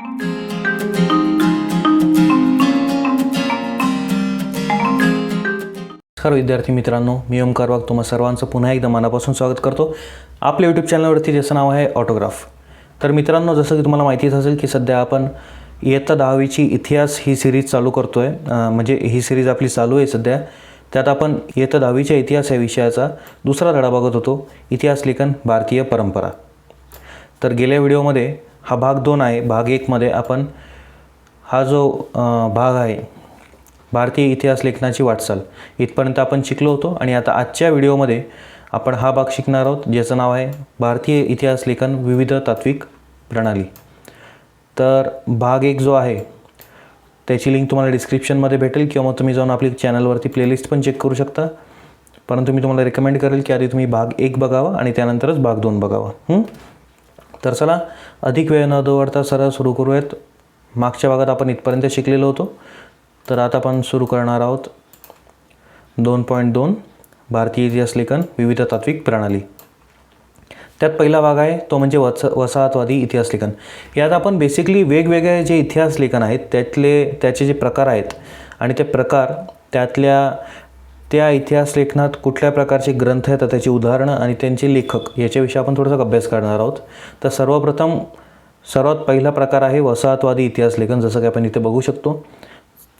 नमस्कार विद्यार्थी मित्रांनो, मी ओमकार वाघ तुम्हा सर्वांचं पुन्हा एकदा मनापासून स्वागत करतो आपल्या यूट्यूब चॅनलवरती, ज्याचं नाव आहे ऑटोग्राफ. तर मित्रांनो, जसं की तुम्हाला माहितीच असेल की सध्या आपण इयत्ता 10वीची इतिहास ही सिरीज चालू करतो आहे. म्हणजे ही सिरीज आपली चालू आहे सध्या. त्यात आपण इयत्ता 10वीच्या इतिहास या विषयाचा दुसरा धडा बघत होतो, इतिहास लेखन भारतीय परंपरा. तर गेल्या व्हिडिओमध्ये हा भाग 2 आहे. भाग 1मध्ये आपण हा जो भाग आहे भारतीय इतिहास लेखनाची वाटचाल इथपर्यंत आपण शिकलो होतो. आणि आता आजच्या व्हिडिओमध्ये आपण हा भाग शिकणार आहोत, ज्याचं नाव आहे भारतीय इतिहास लेखन विविध तात्विक प्रणाली. तर भाग 1 जो आहे त्याची लिंक तुम्हाला डिस्क्रिप्शनमध्ये भेटेल, किंवा मग तुम्ही जाऊन आपली चॅनलवरती प्लेलिस्ट पण चेक करू शकता. परंतु मी तुम्हाला रेकमेंड करेल की आधी तुम्ही भाग 1 बघावा आणि त्यानंतरच भाग 2 बघावा. तर चला, अधिक वेळ न दवडता सरळ सुरू करूयात. मागच्या भागात आपण इथपर्यंत शिकलेलो होतो. तर आता आपण सुरू करणार आहोत 2.2 भारतीय इतिहास लेखन विविध तात्विक प्रणाली. त्यात पहिला भाग आहे तो म्हणजे वसाहतवादी इतिहास लेखन. यात आपण बेसिकली वेगवेगळे जे इतिहास लेखन आहेत त्याचे जे प्रकार आहेत आणि ते प्रकार त्या इतिहास लेखनात कुठल्या प्रकारचे ग्रंथ आहेत, त्याची उदाहरणं आणि त्यांचे लेखक याच्याविषयी आपण थोडासा अभ्यास करणार आहोत. तर सर्वात पहिला प्रकार आहे वसाहतवादी इतिहास लेखन, जसं की आपण इथे बघू शकतो.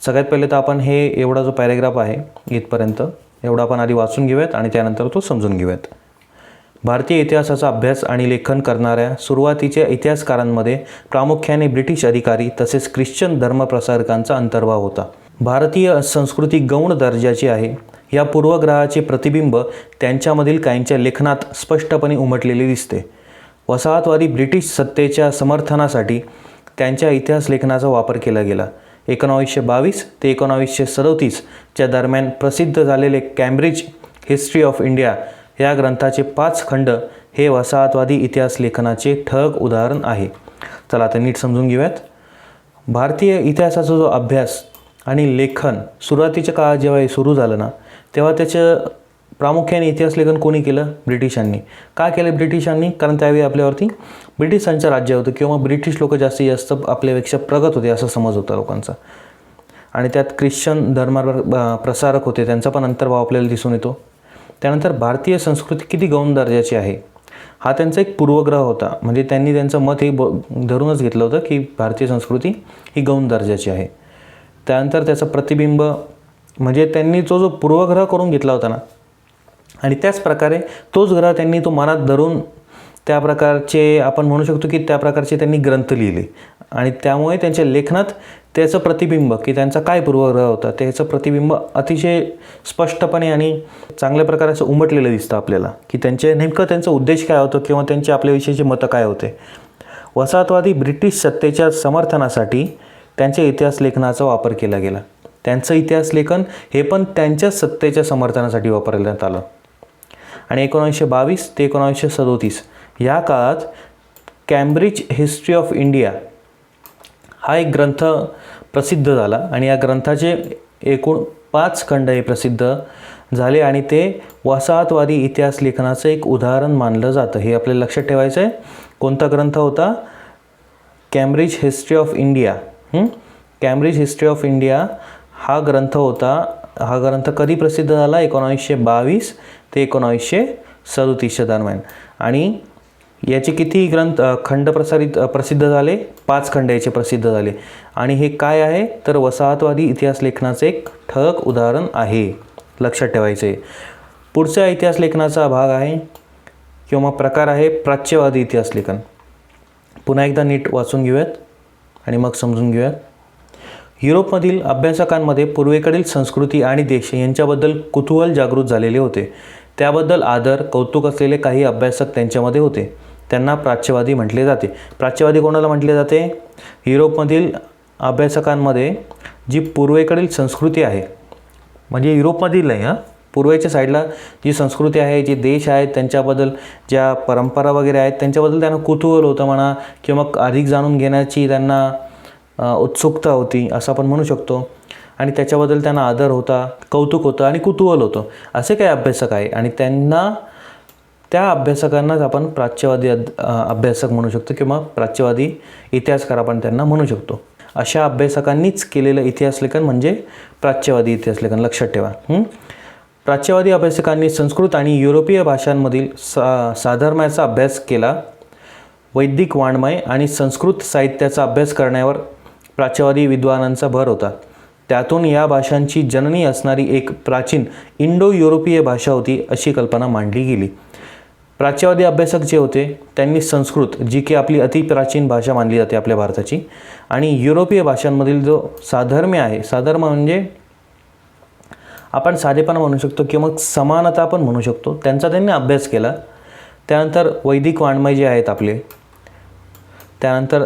सगळ्यात पहिले तर आपण एवढा जो पॅरेग्राफ आहे इथपर्यंत एवढा आपण आधी वाचून घेऊयात आणि त्यानंतर तो समजून घेऊयात. भारतीय इतिहासाचा अभ्यास आणि लेखन करणाऱ्या सुरुवातीच्या इतिहासकारांमध्ये प्रामुख्याने ब्रिटिश अधिकारी तसेच ख्रिश्चन धर्मप्रसारकांचा अंतर्भाव होता. भारतीय संस्कृती गौण दर्जाची आहे, या पूर्वग्रहाचे प्रतिबिंब त्यांच्यामधील काहींच्या लेखनात स्पष्टपणे उमटलेले दिसते. वसाहतवादी ब्रिटिश सत्तेच्या समर्थनासाठी त्यांच्या इतिहास लेखनाचा वापर केला गेला. 1922 ते 1937च्या दरम्यान प्रसिद्ध झालेले कॅम्ब्रिज हिस्ट्री ऑफ इंडिया या ग्रंथाचे 5 खंड हे वसाहतवादी इतिहास लेखनाचे ठळक उदाहरण आहे. चला आता नीट समजून घेऊयात. भारतीय इतिहासाचा जो अभ्यास आणि लेखन सुरुवातीच्या काळात जेव्हा हे सुरू झालं ना, तेव्हा त्याचं प्रामुख्याने इतिहास लेखन कोणी केलं? ब्रिटिशांनी. का केलं ब्रिटिशांनी? कारण त्यावेळी आपल्यावरती ब्रिटिशांचं राज्य होतं, किंवा ब्रिटिश लोक जास्तीत जास्त आपल्यापेक्षा प्रगत होते असा समज होता लोकांचा. आणि त्यात ख्रिश्चन प्रसारक होते, त्यांचा पण अंतर्भाव आपल्याला दिसून येतो. त्यानंतर भारतीय संस्कृती किती गौण दर्जाची आहे हा त्यांचा एक पूर्वग्रह होता. म्हणजे त्यांनी त्यांचं मत हे धरूनच घेतलं होतं की भारतीय संस्कृती ही गौण दर्जाची आहे. त्यानंतर त्याचं प्रतिबिंब म्हणजे त्यांनी जो पूर्वग्रह करून घेतला होता ना, आणि त्याच प्रकारे तोच ग्रह त्यांनी तो मनात धरून त्या प्रकारचे आपण म्हणू शकतो की त्या प्रकारचे त्यांनी ग्रंथ लिहिले. आणि त्यामुळे त्यांच्या लेखनात त्याचं प्रतिबिंब की त्यांचा काय पूर्वग्रह होता त्याचं प्रतिबिंब अतिशय स्पष्टपणे आणि चांगल्या प्रकारे असं उमटलेलं दिसतं आपल्याला, की त्यांचा उद्देश काय होतं किंवा त्यांचे आपल्याविषयीचे मतं काय होते. वसाहतवादी ब्रिटिश सत्तेच्या समर्थनासाठी त्यांच्या इतिहास लेखनाचा वापर केला गेला. त्यांचं इतिहास लेखन हे पण त्यांच्या सत्तेच्या समर्थनासाठी वापरण्यात आलं. आणि 1922 ते 1937 या काळात कॅम्ब्रिज हिस्ट्री ऑफ इंडिया हा एक ग्रंथ प्रसिद्ध झाला. आणि या ग्रंथाचे एकूण 5 खंड हे प्रसिद्ध झाले आणि ते वसाहतवादी इतिहास लेखनाचं एक उदाहरण मानलं जातं. हे आपल्याला लक्षात ठेवायचं आहे. कोणता ग्रंथ होता? Cambridge history of India. Cambridge history of India हा ग्रंथ होता. हा ग्रंथ कधी प्रसिद्ध झाला? 1922 ते 1937च्या दरम्यान. आणि याचे किती खंड प्रसिद्ध झाले? 5 खंड याचे प्रसिद्ध झाले. आणि हे काय आहे? तर वसाहतवादी इतिहास लेखनाचे एक ठळक उदाहरण आहे. लक्षात ठेवायचे आहे. पुढचा इतिहास लेखनाचा भाग आहे किंवा प्रकार आहे प्राच्यवादी इतिहास लेखन. पुन्हा एकदा नीट वाचून घेऊयात आणि मग समजून घेऊयात. युरोपमधील अभ्यासकांमध्ये पूर्वेकडील संस्कृती आणि देश यांच्याबद्दल कुतूहल जागृत झालेले होते. त्याबद्दल आदर कौतुक असलेले काही अभ्यासक त्यांच्यामध्ये होते. त्यांना प्राच्यवादी म्हटले जाते. प्राच्यवादी कोणाला म्हटले जाते? युरोपमधील अभ्यासकांमध्ये जी पूर्वेकडील संस्कृती आहे, म्हणजे युरोपमधील नाही पूर्वेच्या साईडला जी संस्कृती आहे, जे देश आहेत, त्यांच्याबद्दल ज्या परंपरा वगैरे आहेत त्यांच्याबद्दल त्यांना कुतूहल होतं म्हणा, किंवा अधिक जाणून घेण्याची त्यांना उत्सुकता होती असं आपण म्हणू शकतो. आणि त्याच्याबद्दल त्यांना आदर होता, कौतुक होतं आणि कुतूहल होतं. असे काही अभ्यासक आहे आणि त्यांना त्या अभ्यासकांनाच आपण प्राच्यवादी अभ्यासक म्हणू शकतो किंवा प्राच्यवादी इतिहासकार आपण त्यांना म्हणू शकतो. अशा अभ्यासकांनीच केलेलं इतिहासलेखन म्हणजे प्राच्यवादी इतिहासलेखन, लक्षात ठेवा. प्राच्यवादी अभ्यासकांनी संस्कृत आणि युरोपीय भाषांमधील साधर्म्याचा अभ्यास केला. वैदिक वाङ्मय आणि संस्कृत साहित्याचा अभ्यास करण्यावर प्राच्यवादी विद्वानांचा भर होता. त्यातून या भाषांची जननी असणारी एक प्राचीन इंडो युरोपीय भाषा होती अशी कल्पना मांडली गेली. प्राच्यवादी अभ्यासक जे होते त्यांनी संस्कृत, जी की आपली अतिप्राचीन भाषा मानली जाते आपल्या भारताची, आणि युरोपीय भाषांमधील जो साधर्म्य आहे, साधर्म्य म्हणजे आपण साधेपणा म्हणू शकतो किंवा मग समानता पण म्हणू शकतो, त्यांचा त्यांनी अभ्यास केला. त्यानंतर वैदिक वाङ्मय जे आहेत आपले, त्यानंतर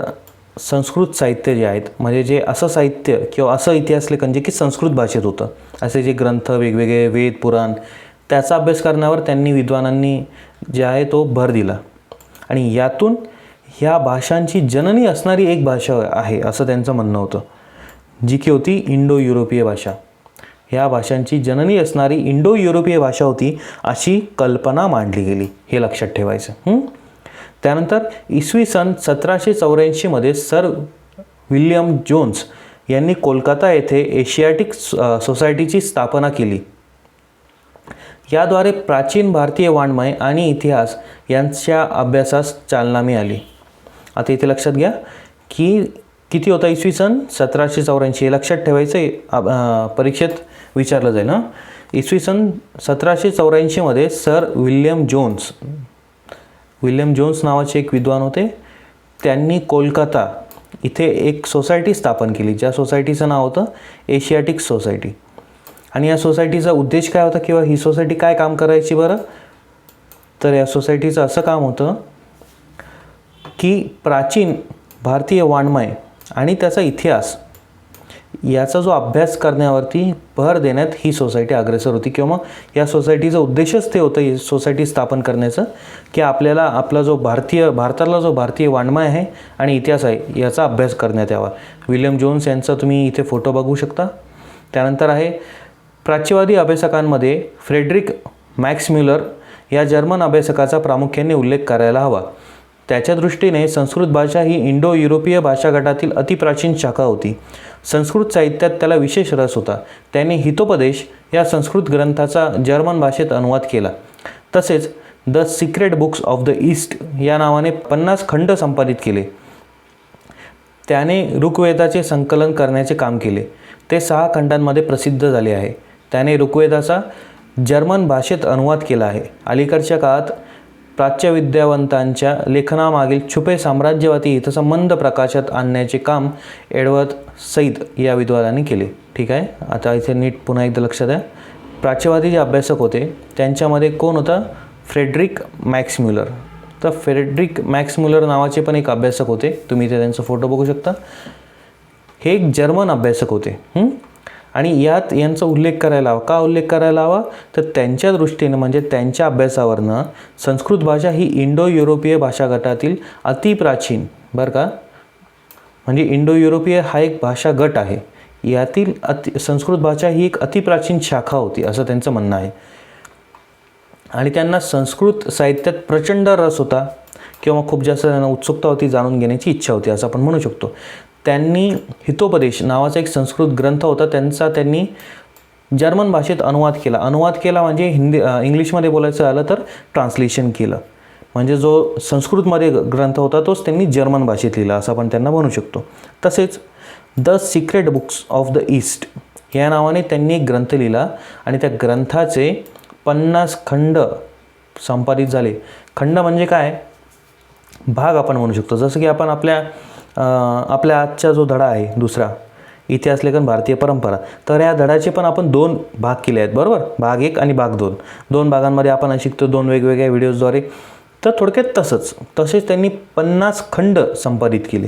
संस्कृत साहित्य जे आहेत, म्हणजे जे असं साहित्य किंवा असं इतिहासलेखन जे की संस्कृत भाषेत होतं, असे जे ग्रंथ वेगवेगळे वेद पुराण, त्याचा अभ्यास करण्यावर त्यांनी विद्वानांनी जे आहे तो भर दिला. आणि यातून ह्या भाषांची जननी असणारी एक भाषा आहे असं त्यांचं म्हणणं होतं, जी की होती इंडो युरोपीय भाषा. ह्या भाषांची जननी असणारी इंडो युरोपीय भाषा होती अशी कल्पना मांडली गेली, हे लक्षात ठेवायचं. त्यानंतर इसवी सन 1784 सर विल्यम जोन्स यांनी कोलकाता येथे एशियाटिक सोसायटीची स्थापना केली. याद्वारे प्राचीन भारतीय वाङ्मय आणि इतिहास यांच्या अभ्यासास चालना मिळाली. आता इथे लक्षात घ्या की किती होता इसवी सन 1784, हे लक्षात ठेवायचं, परीक्षेत विचारलं जाईल. इसवी सन 1784 सर विल्यम जोन्स नावाचे एक विद्वान होते. त्यांनी कोलकाता इथे एक सोसायटी स्थापन केली, ज्या सोसायटीचं नाव होतं एशियाटिक सोसायटी. आणि या सोसायटीचा उद्देश काय होता किंवा ही सोसायटी काय काम करायची बरं, तर या सोसायटीचं असं काम होतं की प्राचीन भारतीय वाङ्मय आणि त्याचा इतिहास याचा जो अभ्यास करण्यावरती भर देण्यात ही सोसायटी अग्रेसर होती. किंवा या सोसायटीचा उद्देशच ते होतं, ही सोसायटी स्थापन करण्याचं, की आपल्याला आपला जो भारताला जो भारतीय वाङ्मय आहे आणि इतिहास आहे याचा अभ्यास करण्यात यावा. विल्यम जोन्स यांचा तुम्ही इथे फोटो बघू शकता. त्यानंतर आहे प्राच्यवादी अभ्यासकांमध्ये फ्रेडरिक मॅक्सम्युलर या जर्मन अभ्यासकाचा प्रामुख्याने उल्लेख करायला हवा. त्याच्या दृष्टीने संस्कृत भाषा ही इंडो युरोपीय भाषा गटातील अतिप्राचीन शाखा होती. संस्कृत साहित्यात त्याला विशेष रस होता. त्याने हितोपदेश या संस्कृत ग्रंथाचा जर्मन भाषेत अनुवाद केला. तसेच the Secret Books of the East या नावाने 50 खंड संपादित केले. त्याने ऋग्वेदाचे संकलन करण्याचे काम केले. ते 6 खंडांमध्ये प्रसिद्ध झाले आहे. त्याने ऋग्वेदाचा जर्मन भाषेत अनुवाद केला आहे. अलीकडच्या काळात प्राच्यविद्यावंतांच्या लेखनामागील छुपे साम्राज्यवादी हितसंबंध प्रकाशात आणण्याचे काम एडवर्ड सईद या विद्वानांनी केले. ठीक आहे, आता इथे नीट पुन्हा एकदा लक्षात द्या. प्राच्यवादी जे अभ्यासक होते त्यांच्यामध्ये कोण होता, फ्रेडरिक मॅक्सम्युलर. तर फ्रेडरिक मॅक्सम्युलर नावाचे पण एक अभ्यासक होते, तुम्ही इथे त्यांचा फोटो बघू शकता. हे एक जर्मन अभ्यासक होते. आणि यात यांचा उल्लेख करायला हवा. का उल्लेख करायला हवा, तर त्यांच्या दृष्टीने म्हणजे त्यांच्या अभ्यासावरनं संस्कृत भाषा ही इंडो युरोपीय भाषा गटातील अतिप्राचीन, बरं का, म्हणजे इंडो युरोपीय हा एक भाषा गट आहे, यातील संस्कृत भाषा ही एक अतिप्राचीन शाखा होती असं त्यांचं म्हणणं आहे. आणि त्यांना संस्कृत साहित्यात प्रचंड रस होता किंवा खूप जास्त त्यांना उत्सुकता होती, जाणून घेण्याची इच्छा होती असं आपण म्हणू शकतो. त्यांनी हितोपदेश नावाचा एक संस्कृत ग्रंथ होता, त्यांनी जर्मन भाषेत अनुवाद केला म्हणजे इंग्लिशमध्ये बोलायचं झालं तर ट्रान्सलेशन केलं. म्हणजे जो संस्कृतमध्ये ग्रंथ होता तोच त्यांनी जर्मन भाषेत लिहिला असं आपण त्यांना म्हणू शकतो. तसेच the Secret Books of the East या नावाने त्यांनी एक ग्रंथ लिहिला आणि त्या ग्रंथाचे 50 खंड संपादित झाले. खंड म्हणजे काय, भाग आपण म्हणू शकतो. जसं की आपण आपल्या आजचा जो धडा आहे दुसरा, इतिहासलेखन भारतीय परंपरा, तर या धड्याचे पण आपण 2 भाग केले आहेत, बरोबर. भाग 1 आणि भाग 2. 2 भागांमध्ये आपण शिकतो 2 वेगवेगळ्या व्हिडिओजद्वारे. तर थोडक्यात तसेच त्यांनी 50 खंड संपादित केले.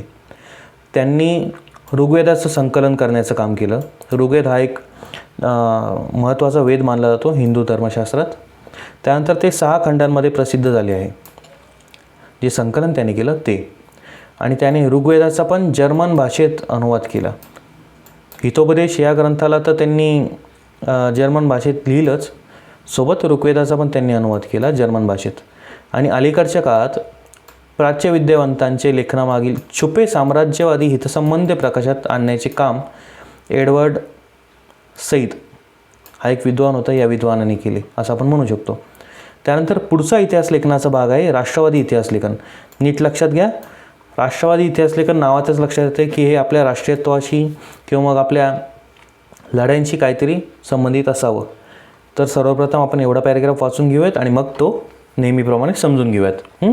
त्यांनी ऋग्वेदाचं संकलन करण्याचं काम केलं. ऋग्वेद हा एक महत्त्वाचा वेद मानला जातो हिंदू धर्मशास्त्रात. त्यानंतर ते 6 खंडांमध्ये प्रसिद्ध झाले आहे, जे संकलन त्याने केलं ते. आणि त्याने ऋग्वेदाचा पण जर्मन भाषेत अनुवाद केला. हितोपदेश या ग्रंथाला तर त्यांनी जर्मन भाषेत लिहिलंच, सोबत ऋग्वेदाचा पण त्यांनी अनुवाद केला जर्मन भाषेत. आणि अलीकडच्या काळात प्राच्य विद्यावंतांचे लेखनामागील छुपे साम्राज्यवादी हितसंबंध प्रकाशात आणण्याचे काम एडवर्ड सईद हा एक विद्वान होता, या विद्वानाने केले असं आपण म्हणू शकतो. त्यानंतर पुढचा इतिहास लेखनाचा भाग आहे राष्ट्रवादी इतिहास लेखन. नीट लक्षात घ्या, राष्ट्रवादी इतिहास लेखन नावातच लक्षात येते की हे आपल्या राष्ट्रीयत्वाशी किंवा मग आपल्या लढ्यांशी काहीतरी संबंधित असावं. तर सर्वप्रथम आपण एवढा पॅरेग्राफ वाचून घेऊयात आणि मग तो नेहमीप्रमाणे समजून घेऊयात.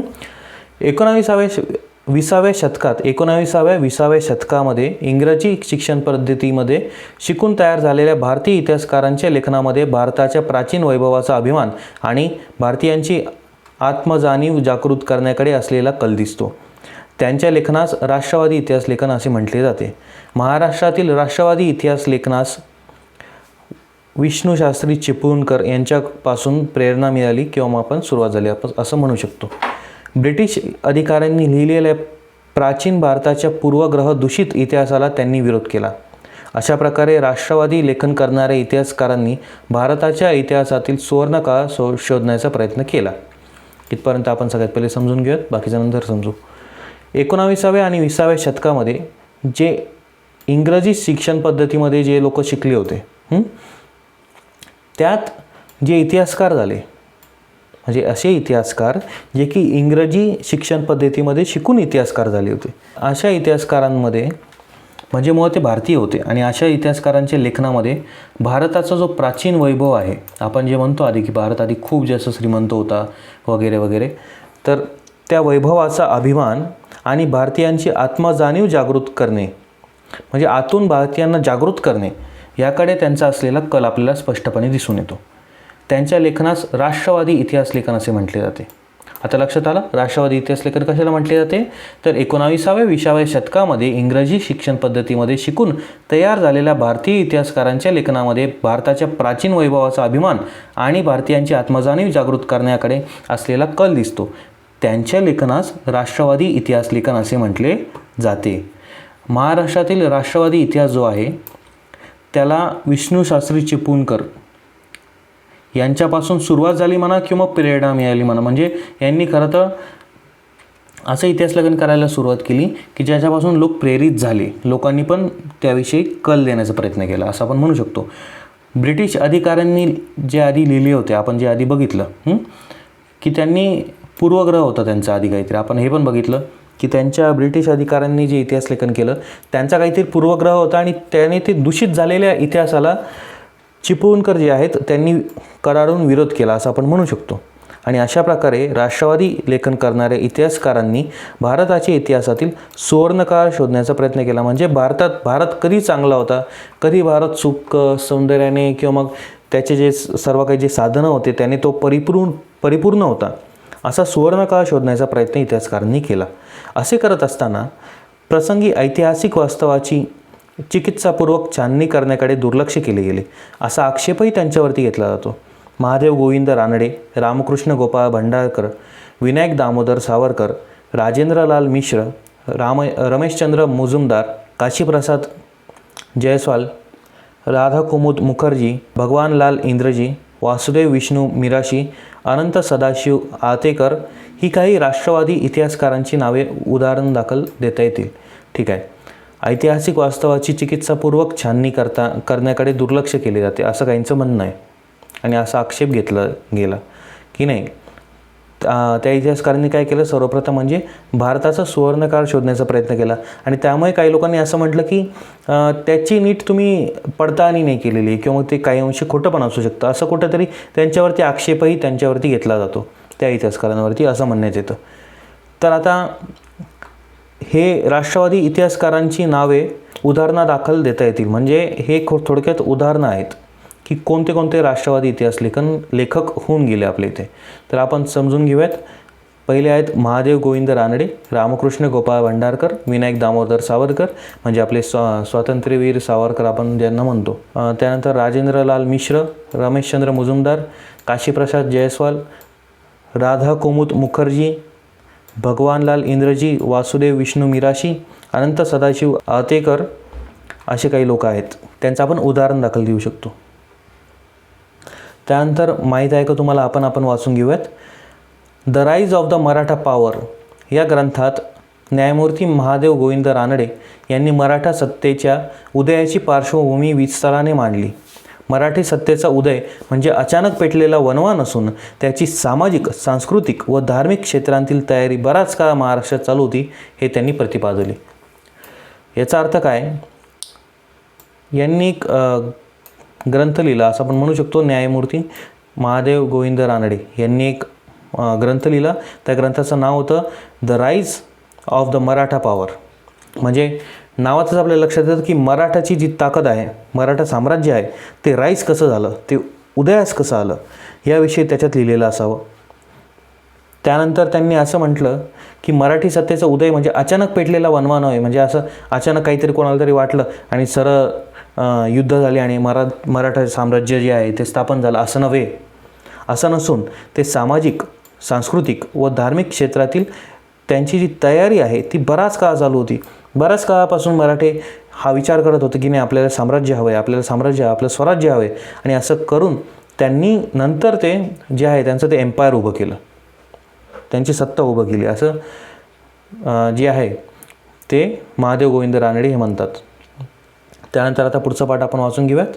19व्या शतकामध्ये इंग्रजी शिक्षण पद्धतीमध्ये शिकून तयार झालेल्या भारतीय इतिहासकारांच्या लेखनामध्ये भारताच्या प्राचीन वैभवाचा अभिमान आणि भारतीयांची आत्मजाणीव जागृत करण्याकडे असलेला कल दिसतो. त्यांच्या लेखनास राष्ट्रवादी इतिहास लेखन असे म्हटले जाते. महाराष्ट्रातील राष्ट्रवादी इतिहास लेखनास विष्णूशास्त्री चिपळूणकर यांच्यापासून प्रेरणा मिळाली किंवा मग आपण सुरुवात झाली आपण असं म्हणू शकतो. ब्रिटिश अधिकाऱ्यांनी लिहिलेल्या प्राचीन भारताच्या पूर्वग्रह दूषित इतिहासाला त्यांनी विरोध केला. अशा प्रकारे राष्ट्रवादी लेखन करणाऱ्या इतिहासकारांनी भारताच्या इतिहासातील सुवर्णकाळ शोधण्याचा प्रयत्न केला. इथपर्यंत आपण सगळ्यात पहिले समजून घेऊयात, बाकीच्या नंतर समजू. 19व्या आणि 20व्या शतकामध्ये जे इंग्रजी शिक्षण पद्धतीमध्ये जे लोक शिकले होते त्यात जे इतिहासकार झाले म्हणजे असे इतिहासकार जे की इंग्रजी शिक्षण पद्धतीमध्ये शिकून इतिहासकार झाले होते, अशा इतिहासकारांमध्ये म्हणजे मुळात ते भारतीय होते आणि अशा इतिहासकारांच्या लेखनामध्ये भारताचा जो प्राचीन वैभव आहे, आपण जे म्हणतो आधी की भारत आधी खूप जास्त श्रीमंत होता वगैरे वगैरे, तर त्या वैभवाचा अभिमान आणि भारतीयांची आत्मजाणीव जागृत करणे म्हणजे आतून भारतीयांना जागृत करणे याकडे त्यांचा असलेला कल आपल्याला स्पष्टपणे दिसून येतो. त्यांच्या लेखनास राष्ट्रवादी इतिहास लेखन असे म्हटले जाते. आता लक्षात आलं राष्ट्रवादी इतिहास लेखन कशाला म्हटले जाते, तर 19व्या-20व्या शतकामध्ये इंग्रजी शिक्षण पद्धतीमध्ये शिकून तयार झालेल्या भारतीय इतिहासकारांच्या लेखनामध्ये भारताच्या प्राचीन वैभवाचा अभिमान आणि भारतीयांची आत्मजाणीव जागृत करण्याकडे असलेला कल दिसतो. त्यांच्या लेखनास राष्ट्रवादी इतिहास लेखन असे म्हटले जाते. महाराष्ट्रातील राष्ट्रवादी इतिहास जो आहे त्याला विष्णूशास्त्री चिपळूणकर यांच्यापासून सुरुवात झाली म्हणा किंवा प्रेरणा मिळाली म्हणा. म्हणजे यांनी खरं तर असं इतिहास लेखन करायला सुरुवात केली की ज्याच्यापासून लोक प्रेरित झाले, लोकांनी पण त्याविषयी कल देण्याचा प्रयत्न केला असं आपण म्हणू शकतो. ब्रिटिश अधिकाऱ्यांनी जे आधी लिहिले होते, आपण जे आधी बघितलं की त्यांनी पूर्वग्रह होता त्यांचा आधी काहीतरी, आपण हे पण बघितलं की त्यांच्या ब्रिटिश अधिकाऱ्यांनी जे इतिहास लेखन केलं त्यांचा काहीतरी पूर्वग्रह होता आणि त्याने ते दूषित झालेल्या इतिहासाला चिपळूणकर जे आहेत त्यांनी कडाडून विरोध केला असं आपण म्हणू शकतो. आणि अशा प्रकारे राष्ट्रवादी लेखन करणाऱ्या इतिहासकारांनी भारताच्या इतिहासातील सुवर्णकाळ शोधण्याचा प्रयत्न केला. म्हणजे भारत कधी चांगला होता, कधी भारत सुख सौंदर्याने किंवा मग त्याचे जे सर्व काही जे साधनं होते त्याने तो परिपूर्ण होता, असा सुवर्णकाळ शोधण्याचा प्रयत्न इतिहासकारांनी केला. असे करत असताना प्रसंगी ऐतिहासिक वास्तवाची चिकित्सापूर्वक छाननी करण्याकडे दुर्लक्ष केले गेले असा आक्षेपही त्यांच्यावरती घेतला जातो. महादेव गोविंद रानडे, रामकृष्ण गोपाळ भंडारकर, विनायक दामोदर सावरकर, राजेंद्रलाल मिश्र, रमेशचंद्र मुजुमदार, काशीप्रसाद जयस्वाल, राधा कुमुद मुखर्जी, भगवानलाल इंद्रजी, वासुदेव विष्णू मिराशी, अनंत सदाशिव आतेकर ही काही राष्ट्रवादी इतिहासकारांची नावे उदाहरण दाखल देता येतील. ठीक आहे. ऐतिहासिक वास्तवाची चिकित्सापूर्वक छाननी करण्याकडे दुर्लक्ष केले जाते असं काहींचं म्हणणं आहे आणि असा आक्षेप घेतला गेला की नाही. त्या इतिहासकारांनी काय केलं, सर्वप्रथम म्हणजे भारताचा सुवर्णकाळ शोधण्याचा प्रयत्न केला आणि त्यामुळे काही लोकांनी असं म्हटलं की त्याची नीट तुम्ही पडताळणी नाही केलेली किंवा ते काही अंशी खोटं पण असू शकतं, असं कुठंतरी त्यांच्यावरती आक्षेपही त्यांच्यावरती घेतला जातो त्या इतिहासकारांवरती असं म्हणण्यात येतं. तर आता हे राष्ट्रवादी इतिहासकारांची नावे उदाहरणादाखल देता येतील. म्हणजे हे थोडक्यात उदाहरणं आहेत की कोणते कोणते राष्ट्रवादी इतिहास लेखक होऊन गेले आपल्या इथे. तर आपण समजून घेऊयात. पहिले आहेत महादेव गोविंद रानडे, रामकृष्ण गोपाळ भंडारकर, विनायक दामोदर सावरकर म्हणजे आपले स्वातंत्र्यवीर सावरकर आपण ज्यांना म्हणतो. त्यानंतर राजेंद्रलाल मिश्र, रमेशचंद्र मुजुमदार, काशीप्रसाद जयस्वाल, राधा कुमुद मुखर्जी, भगवानलाल इंद्रजी, वासुदेव विष्णू मिराशी, अनंत सदाशिव आतेकर असे काही लोक आहेत. त्यांचं आपण उदाहरण दाखल देऊ शकतो. त्यानंतर माहीत आहे का तुम्हाला, आपण वाचून घेऊयात. The rise of the Maratha power या ग्रंथात न्यायमूर्ती महादेव गोविंद रानडे यांनी मराठा सत्तेच्या उदयाची पार्श्वभूमी विस्ताराने मांडली. मराठी सत्तेचा उदय म्हणजे अचानक पेटलेला वणवा नसून त्याची सामाजिक, सांस्कृतिक व धार्मिक क्षेत्रांतील तयारी बराच काळ महाराष्ट्रात चालू होती हे त्यांनी प्रतिपादले. याचा अर्थ काय? यांनी एक ग्रंथ लिहिला असं आपण म्हणू शकतो. न्यायमूर्ती महादेव गोविंद रानडे यांनी एक ग्रंथ लिहिला. त्या ग्रंथाचं नाव होतं the rise of the Maratha power. म्हणजे नावातच आपल्या लक्षात येतं की मराठाची जी ताकद आहे, मराठा साम्राज्य आहे, ते राईज कसं झालं, ते उदयास कसं आलं, याविषयी त्याच्यात लिहिलेलं असावं. त्यानंतर त्यांनी असं म्हटलं की मराठी सत्तेचा उदय म्हणजे अचानक पेटलेला वणवा नव्हे. म्हणजे असं अचानक काहीतरी कोणाला तरी वाटलं आणि सरळ युद्ध झाले आणि मराठा साम्राज्य जे आहे ते स्थापन झालं असं नव्हे. असं नसून ते सामाजिक, सांस्कृतिक व धार्मिक क्षेत्रातील त्यांची जी तयारी आहे ती बराच काळ चालू होती. बऱ्याच काळापासून मराठे हा विचार करत होते की नाही, आपल्याला साम्राज्य हवं आहे, आपल्याला साम्राज्य, आपलं स्वराज्य हवं आहे. आणि असं करून त्यांनी नंतर ते जे आहे त्यांचं ते एम्पायर उभं केलं, त्यांची सत्ता उभं केली. असं जे आहे ते महादेव गोविंद रानडे हे म्हणतात. त्यानंतर आता पुढचा पाठ आपण वाचून घेऊयात.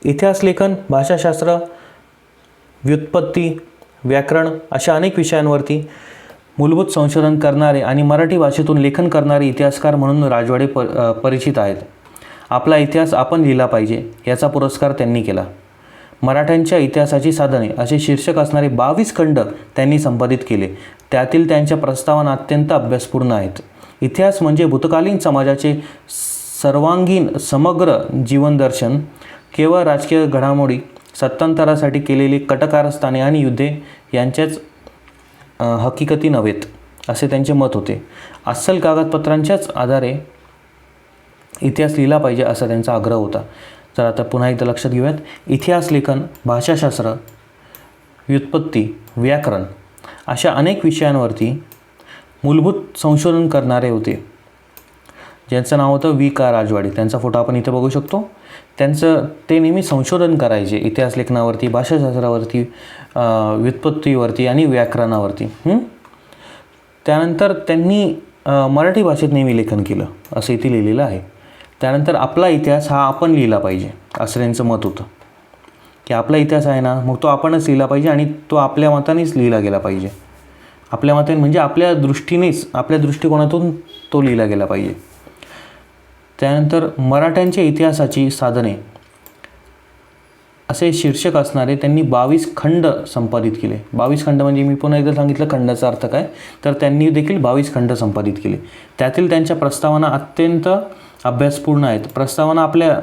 इतिहास लेखन, भाषाशास्त्र, व्युत्पत्ती, व्याकरण अशा अनेक विषयांवरती मूलभूत संशोधन करणारे आणि मराठी भाषेतून लेखन करणारे इतिहासकार म्हणून राजवाडे परिचित आहेत. आपला इतिहास आपण लिहिला पाहिजे याचा पुरस्कार त्यांनी केला. मराठ्यांच्या इतिहासाची साधने असे शीर्षक असणारे 22 खंड त्यांनी संपादित केले. त्यातील त्यांच्या प्रस्तावना अत्यंत अभ्यासपूर्ण आहेत. इतिहास म्हणजे भूतकालीन समाजाचे सर्वांगीण समग्र जीवनदर्शन, केवळ राजकीय घडामोडी, सत्तांतरासाठी केलेली कटकारस्थाने आणि युद्धे यांच्याच हकीकती नव्हेत असे त्यांचे मत होते. अस्सल कागदपत्रांच्याच आधारे इतिहास लिहिला पाहिजे असा त्यांचा आग्रह होता. तर आता पुन्हा एकदा लक्षात घेऊयात. इतिहास लेखन, भाषाशास्त्र, व्युत्पत्ती, व्याकरण अशा अनेक विषयांवरती मूलभूत संशोधन करणारे होते, ज्यांचं नाव होतं V.K. राजवाडे. त्यांचा फोटो आपण इथे बघू शकतो. ते नेहमी संशोधन करायचे इतिहास लेखनावरती, भाषाशास्त्रावरती, व्युत्पत्तीवरती आणि व्याकरणावरती. त्यानंतर त्यांनी मराठी भाषेत नेहमी लेखन केलं असं इथे लिहिलेलं आहे. त्यानंतर आपला इतिहास हा आपण लिहिला पाहिजे असं त्यांचं मत होतं की आपला इतिहास आहे ना, मग तो आपणच लिहिला पाहिजे आणि तो आपल्या मतानेच लिहिला गेला पाहिजे. आपल्या मताने म्हणजे आपल्या दृष्टीनेच, आपल्या दृष्टिकोनातून तो लिहिला गेला पाहिजे. त्यानंतर मराठ्यांच्या इतिहासाची साधने असे शीर्षक असणारे त्यांनी 22 खंड संपादित केले. 22 खंड म्हणजे मी पुन्हा एकदा सांगितलं खंडाचा अर्थ काय, तर त्यांनी देखील 22 खंड संपादित केले. त्यातील त्यांच्या प्रस्तावना अत्यंत अभ्यासपूर्ण आहेत. प्रस्तावना आपल्या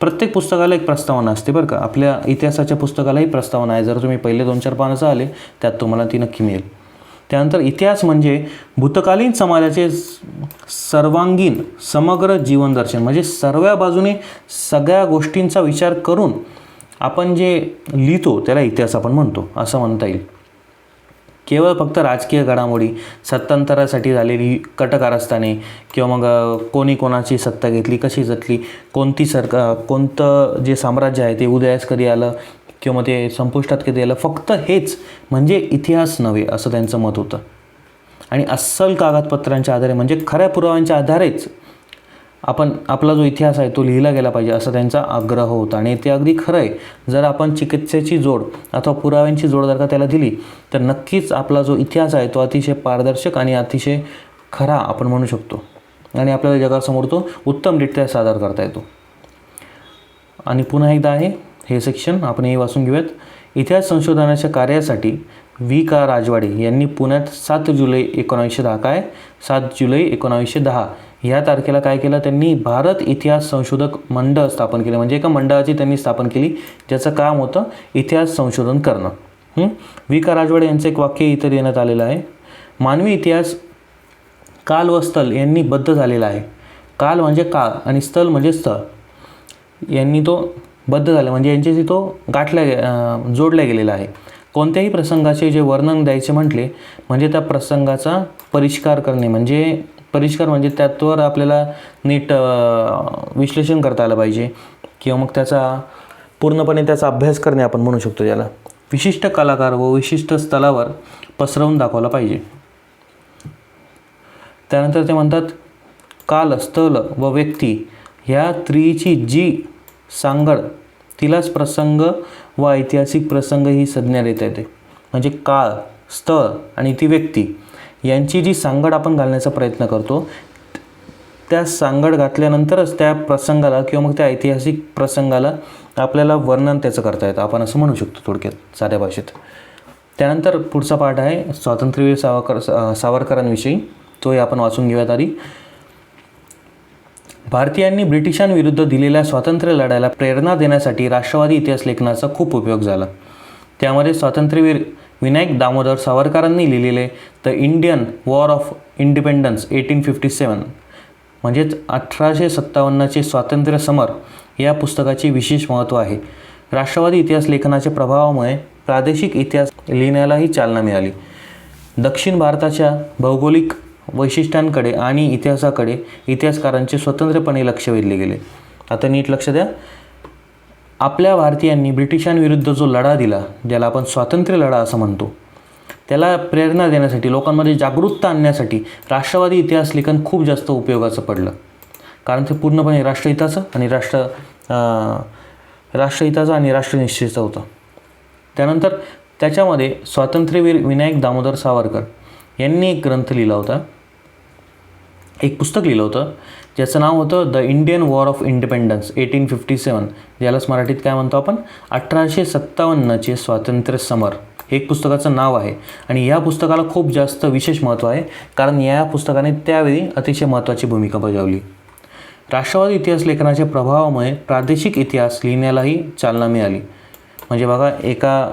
प्रत्येक पुस्तकाला एक प्रस्तावना असते बरं का. आपल्या इतिहासाच्या पुस्तकालाही प्रस्तावना आहे. जर तुम्ही पहिले 2-4 पानाचं आले त्यात तुम्हाला ती नक्की मिळेल. त्यानंतर इतिहास म्हणजे भूतकालीन समाजाचे सर्वांगीण समग्र जीवनदर्शन, म्हणजे सर्व बाजूने सगळ्या गोष्टींचा विचार करून आपण जे लिहितो त्याला इतिहास आपण म्हणतो असं म्हणता येईल. केवळ फक्त राजकीय घडामोडी, सत्तांतरासाठी झालेली कटकारस्थाने किंवा मग कोणी कोणाची सत्ता घेतली, कशी जतली, कोणतं जे साम्राज्य आहे ते उदयास कधी आलं किंवा मग ते संपुष्टात कधी आलं, फक्त हेच म्हणजे इतिहास नव्हे असं त्यांचं मत होतं. आणि अस्सल कागदपत्रांच्या आधारे म्हणजे खऱ्या पुराव्यांच्या आधारेच आपला जो इतिहास आहे तो लिहिला गेला पाहिजे असा त्यांचा आग्रह होता. आणि ते अगदी खरं आहे. जर आपण चिकित्सेची जोड अथवा पुराव्यांची जोड जर का त्याला दिली तर नक्कीच आपला जो इतिहास आहे तो अतिशय पारदर्शक आणि अतिशय खरा आपण म्हणू शकतो आणि आपल्याला जगासमोर तो उत्तमरित्या सादर करता येतो. आणि पुन्हा एकदा आहे हे सेक्शन आपण हे वाचून घेऊयात. इतिहास संशोधनाच्या कार्यासाठी V.K. राजवाडे यांनी पुण्यात 7 जुलै 1910 ह्या तारखेला काय केलं, त्यांनी भारत इतिहास संशोधक मंडळ स्थापन केलं. म्हणजे एका मंडळाची त्यांनी स्थापन केली ज्याचं काम होतं इतिहास संशोधन करणं. V.K. राजवाडे यांचं एक वाक्य इथं देण्यात आलेलं आहे. मानवी इतिहास काल व स्थल यांनी बद्ध झालेला आहे. काल म्हणजे काळ आणि स्थल म्हणजे स्थळ यांनी तो बद्ध झाला म्हणजे यांच्याशी तो जोडल्या गेलेला आहे. कोणत्याही प्रसंगाचे जे वर्णन द्यायचे म्हटले म्हणजे त्या प्रसंगाचा परिष्कार करणे, म्हणजे त्यावर आपल्याला नीट विश्लेषण करता आलं पाहिजे किंवा मग पूर्णपणे त्याचा अभ्यास करणे आपण म्हणू शकतो. ज्याला विशिष्ट कलाकार व विशिष्ट स्थलावर पसरवून दाखवला पाहिजे. त्यानंतर ते म्हणतात काल, स्थल व व्यक्ती ह्या त्रिची जी सांगड तिलाच प्रसंग व ऐतिहासिक प्रसंग ही संज्ञा देता येते. म्हणजे काळ, स्थळ आणि ती व्यक्ती यांची जी सांगड आपण घालण्याचा प्रयत्न करतो, त्या सांगड घातल्यानंतरच त्या प्रसंगाला किंवा मग त्या ऐतिहासिक प्रसंगाला आपल्याला वर्णन त्याचं करता येतं, आपण असं म्हणू शकतो थोडक्यात साध्या भाषेत. त्यानंतर पुढचा पाठ आहे स्वातंत्र्यवीर सावरकरांविषयी, तोही आपण वाचून घेऊयात आधी. भारतीयांनी ब्रिटिशांविरुद्ध दिलेल्या स्वातंत्र्य लढ्याला प्रेरणा देण्यासाठी राष्ट्रवादी इतिहास लेखनाचा खूप उपयोग झाला. त्यामध्ये स्वातंत्र्यवीर विनायक दामोदर सावरकरांनी लिहिलेले the Indian war of independence 1857 म्हणजेच 1857चे स्वातंत्र्य समर या पुस्तकाचे विशेष महत्त्व आहे. राष्ट्रवादी इतिहास लेखनाच्या प्रभावामुळे प्रादेशिक इतिहास लिहिण्यालाही चालना मिळाली. दक्षिण भारताच्या भौगोलिक वैशिष्ट्यांकडे आणि इतिहासाकडे इतिहासकारांचे स्वतंत्रपणे लक्ष वेधले गेले. आता नीट लक्ष द्या. आपल्या भारतीयांनी ब्रिटिशांविरुद्ध जो लढा दिला, ज्याला आपण स्वातंत्र्य लढा असं म्हणतो, त्याला प्रेरणा देण्यासाठी, लोकांमध्ये जागरूकता आणण्यासाठी राष्ट्रवादी इतिहास लेखन खूप जास्त उपयोगाचं पडलं. कारण ते पूर्णपणे राष्ट्रहिताचं आणि राष्ट्रनिष्ठेचं होतं. त्यानंतर त्याच्यामध्ये स्वातंत्र्यवीर विनायक दामोदर सावरकर यांनी एक ग्रंथ लिहिला होता, एक पुस्तक लिहिलं होतं, ज्याचं नाव होतं the Indian war of independence 1857, ज्यालाच मराठीत काय म्हणतो आपण 1857चे स्वातंत्र्य समर, हे एक पुस्तकाचं नाव आहे. आणि या पुस्तकाला खूप जास्त विशेष महत्त्व आहे, कारण या पुस्तकाने त्यावेळी अतिशय महत्त्वाची भूमिका बजावली. राष्ट्रवादी इतिहास लेखनाच्या प्रभावामुळे प्रादेशिक इतिहास लिहिण्यालाही चालना मिळाली. म्हणजे बघा, एका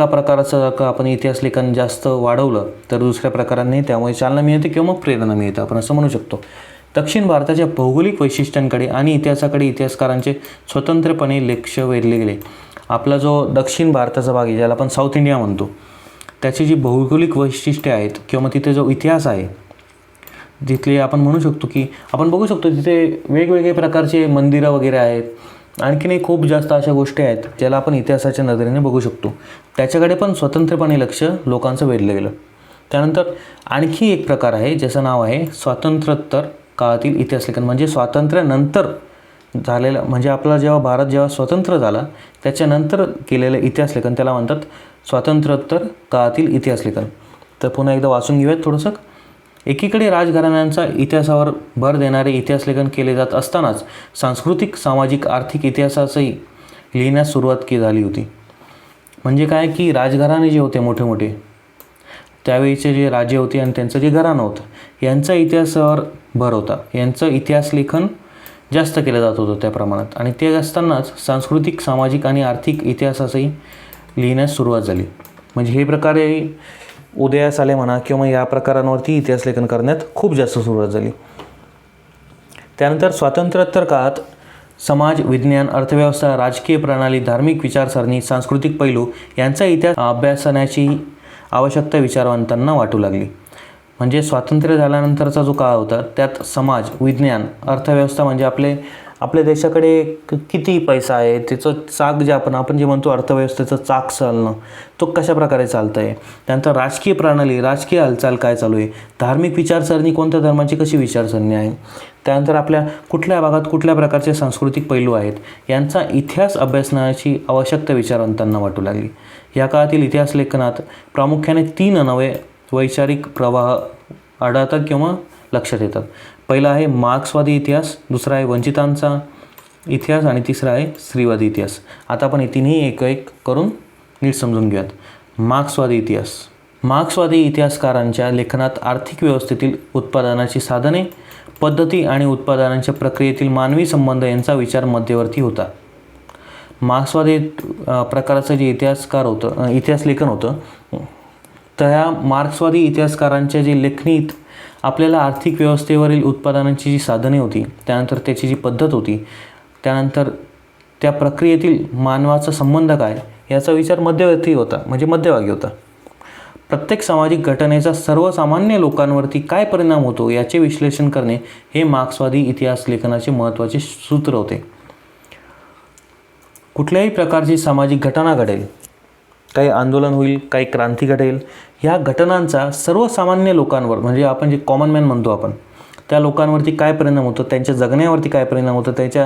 प्रकाराचं जर का आपण इतिहास लेखन जास्त वाढवलं तर दुसऱ्या प्रकारांनी त्यामुळे चालना मिळते किंवा मग प्रेरणा मिळते, आपण असं म्हणू शकतो. दक्षिण भारताच्या भौगोलिक वैशिष्ट्यांकडे आणि इतिहासाकडे इतिहासकारांचे स्वतंत्रपणे लक्ष वेधले गेले. आपला जो दक्षिण भारताचा भाग आहे, ज्याला आपण साऊथ इंडिया म्हणतो, त्याची जी भौगोलिक वैशिष्ट्ये आहेत किंवा मग तिथे जो इतिहास आहे, तिथले आपण म्हणू शकतो की आपण बघू शकतो तिथे वेगवेगळे प्रकारचे मंदिरं वगैरे आहेत, आणखीनही खूप जास्त अशा गोष्टी आहेत ज्याला आपण इतिहासाच्या नजरेने बघू शकतो. त्याच्याकडे पण स्वतंत्रपणे लक्ष लोकांचं वेधलं गेलं. त्यानंतर आणखी एक प्रकार आहे ज्याचं नाव आहे स्वातंत्र्योत्तर काळातील इतिहास लेखन. म्हणजे स्वातंत्र्यानंतर झालेलं, म्हणजे आपला भारत जेव्हा स्वतंत्र झाला त्याच्यानंतर केलेलं इतिहास लेखन, त्याला म्हणतात स्वातंत्र्योत्तर काळातील इतिहास लेखन. तर पुन्हा एकदा वाचून घेऊयात थोडंसं. एकीकडे राजघराण्यांचा इतिहासावर भर देणारे इतिहास लेखन केले जात असतानाच सांस्कृतिक, सामाजिक, आर्थिक इतिहासाचंही लिहिण्यास सुरुवात झाली होती. म्हणजे काय की राजघराणे जे होते मोठे मोठे, त्यावेळीचे जे राजे होते आणि त्यांचं जे घराणं होतं, यांचा इतिहासावर भर होता. यांचं इतिहास लेखन जास्त केलं जात होतं त्या प्रमाणात. आणि ते असतानाच सांस्कृतिक, सामाजिक आणि आर्थिक इतिहासाचंही लिहिण्यास सुरुवात झाली. म्हणजे हे प्रकारे उदयास आले म्हणा किंवा या प्रकारांवरती इतिहास लेखन करण्यात खूप जास्त सुरुवात झाली. त्यानंतर स्वातंत्र्योत्तर काळात समाज, विज्ञान, अर्थव्यवस्था, राजकीय प्रणाली, धार्मिक विचारसरणी, सांस्कृतिक पैलू यांचा इतिहास अभ्यासण्याची आवश्यकता विचारवंतांना वाटू लागली. म्हणजे स्वातंत्र्य झाल्यानंतरचा जो काळ होता त्यात समाज, विज्ञान, अर्थव्यवस्था, म्हणजे आपल्या देशाकडे किती पैसा आहे, त्याचं चाक जे आपण जे म्हणतो अर्थव्यवस्थेचं चाक चालणं, तो कशा प्रकारे चालतं आहे. त्यानंतर राजकीय प्रणाली, राजकीय हालचाल काय चालू आहे, धार्मिक विचारसरणी, कोणत्या धर्माची कशी विचारसरणी आहे, त्यानंतर आपल्या कुठल्या भागात कुठल्या प्रकारचे सांस्कृतिक पैलू आहेत, यांचा इतिहास अभ्यासण्याची आवश्यकता विचारवंतांना वाटू लागली. या काळातील इतिहास लेखनात प्रामुख्याने 3 नवे वैचारिक प्रवाह आढळतात किंवा लक्षात येतात. पहिला आहे मार्क्सवादी इतिहास, दुसरा आहे वंचितांचा इतिहास आणि तिसरा आहे स्त्रीवादी इतिहास. आता आपण हे तिन्ही एक एक करून नीट समजून घेऊयात. मार्क्सवादी इतिहासकारांच्या लेखनात आर्थिक व्यवस्थेतील उत्पादनाची साधने, पद्धती आणि उत्पादनांच्या प्रक्रियेतील मानवी संबंध यांचा विचार मध्यवर्ती होता. मार्क्सवादी प्रकाराचं जे इतिहास लेखन होतं, तर ह्या मार्क्सवादी इतिहासकारांच्या जे लेखणीत आपल्याला आर्थिक व्यवस्थेवरील उत्पादनांची जी साधने होती, त्यानंतर त्याची जी पद्धत होती, त्यानंतर त्या प्रक्रियेतील मानवाचा संबंध काय, याचा विचार मध्यवर्ती होता, म्हणजे मध्यभागी होता. प्रत्येक सामाजिक घटनेचा सर्वसामान्य लोकांवरती काय परिणाम होतो याचे विश्लेषण करणे हे मार्क्सवादी इतिहास लेखनाचे महत्त्वाचे सूत्र होते. कुठल्याही प्रकारची सामाजिक घटना घडेल काही आंदोलन होईल, काही क्रांती घडेल. ह्या घटनांचा सर्वसामान्य लोकांवर, म्हणजे आपण जे कॉमन मॅन म्हणतो आपण, त्या लोकांवरती काय परिणाम होतो, त्यांच्या जगण्यावरती काय परिणाम होतं, त्याच्या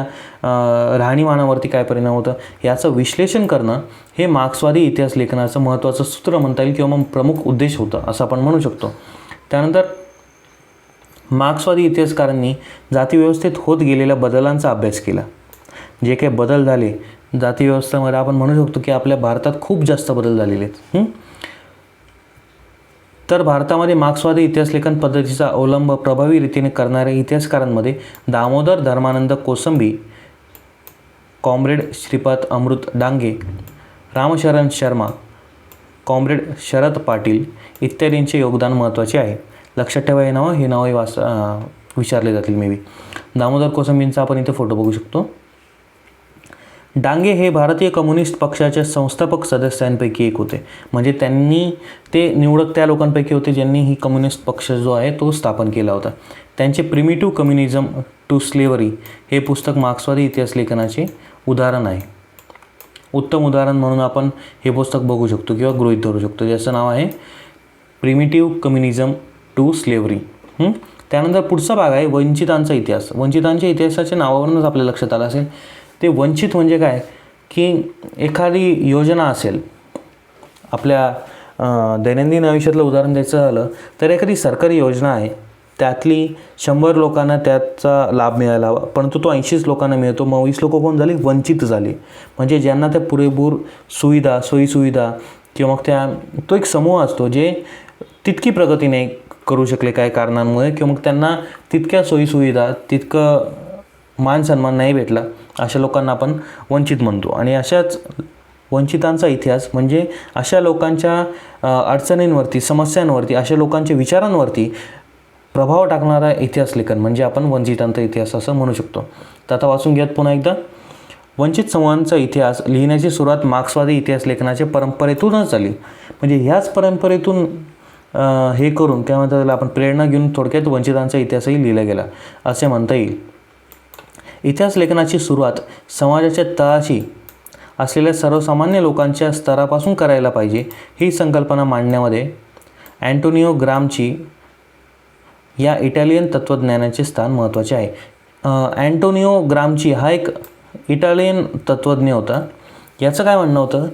राहणीमानावरती काय परिणाम होतं, याचं विश्लेषण करणं हे मार्क्सवादी इतिहास लेखनाचं महत्त्वाचं सूत्र म्हणता येईल किंवा मग प्रमुख उद्देश होतं असं आपण म्हणू शकतो. त्यानंतर मार्क्सवादी इतिहासकारांनी जातीव्यवस्थेत होत गेलेल्या बदलांचा अभ्यास केला. जे काही बदल झाले जातीव्यवस्थेमध्ये, आपण म्हणू शकतो की आपल्या भारतात खूप जास्त बदल झालेले आहेत. तर भारतामध्ये मार्क्सवादी इतिहासलेखन पद्धतीचा अवलंब प्रभावी रीतीने करणाऱ्या इतिहासकारांमध्ये दामोदर धर्मानंद कोसंबी, कॉम्रेड श्रीपाद अमृत डांगे, रामशरण शर्मा, कॉम्रेड शरद पाटील इत्यादींचे योगदान महत्त्वाचे आहे. लक्षात ठेवा हे नावही विचारले जातील मे बी. दामोदर कोसंबींचा आपण इथे फोटो बघू शकतो. डांगे हे भारतीय कम्युनिस्ट पक्षाच्या संस्थापक सदस्यांपैकी एक होते. म्हणजे ते निवडक त्या लोकांपैकी होते ज्यांनी ही कम्युनिस्ट पक्ष जो आहे तो स्थापन केला होता. त्यांचे प्रिमिटिव्ह कम्युनिझम टू स्लेव्हरी हे पुस्तक मार्क्सवादी इतिहास लेखनाचे उदाहरण आहे. उत्तम उदाहरण म्हणून आपण हे पुस्तक बघू शकतो किंवा गृहीत धरू शकतो, ज्याचं नाव आहे प्रिमिटिव्ह कम्युनिझम टू स्लेव्हरी. त्यानंतर पुढचा भाग आहे वंचितांचा इतिहास. वंचितांच्या इतिहासाच्या नावावरूनच आपल्या लक्षात आलं असेल. ते वंचित म्हणजे काय की एखादी योजना असेल, आपल्या दैनंदिन आयुष्यातलं उदाहरण द्यायचं झालं तर एखादी सरकारी योजना आहे, त्यातली 100 लोकांना त्याचा लाभ मिळाला, परंतु तो 80 लोकांना मिळतो, मग 20 लोक कोण झाली, वंचित झाली. म्हणजे ज्यांना त्या पुरेपूर सोयीसुविधा किंवा मग तो एक समूह असतो जे तितकी प्रगती नाही करू शकले काय कारणांमुळे, किंवा मग त्यांना तितक्या सोयीसुविधा, तितकं मान सन्मान नाही भेटला, अशा लोकांना आपण वंचित म्हणतो. आणि अशाच वंचितांचा इतिहास म्हणजे अशा लोकांच्या अडचणींवरती, समस्यांवरती, अशा लोकांच्या विचारांवरती प्रभाव टाकणारा इतिहास लेखन म्हणजे आपण वंचितांचा इतिहास असं म्हणू शकतो. तर आता वाचून घ्यात पुन्हा एकदा. वंचित समूहांचा इतिहास लिहिण्याची सुरुवात मार्क्सवादी इतिहास लेखनाच्या परंपरेतूनच झाली. म्हणजे ह्याच परंपरेतून हे करून काय म्हणतात त्याला आपण प्रेरणा घेऊन थोडक्यात वंचितांचा इतिहासही लिहिला गेला असे म्हणता येईल. इतिहास लेखनाची सुरुवात समाजाच्या तळाशी असलेल्या सर्वसामान्य लोकांच्या स्तरापासून करायला पाहिजे ही संकल्पना मांडण्यामध्ये अँटोनिओ ग्रामची या इटालियन तत्त्वज्ञानाचे स्थान महत्त्वाचे आहे. अँटोनिओ ग्रामची हा एक इटालियन तत्त्वज्ञ होता. याचं काय म्हणणं होतं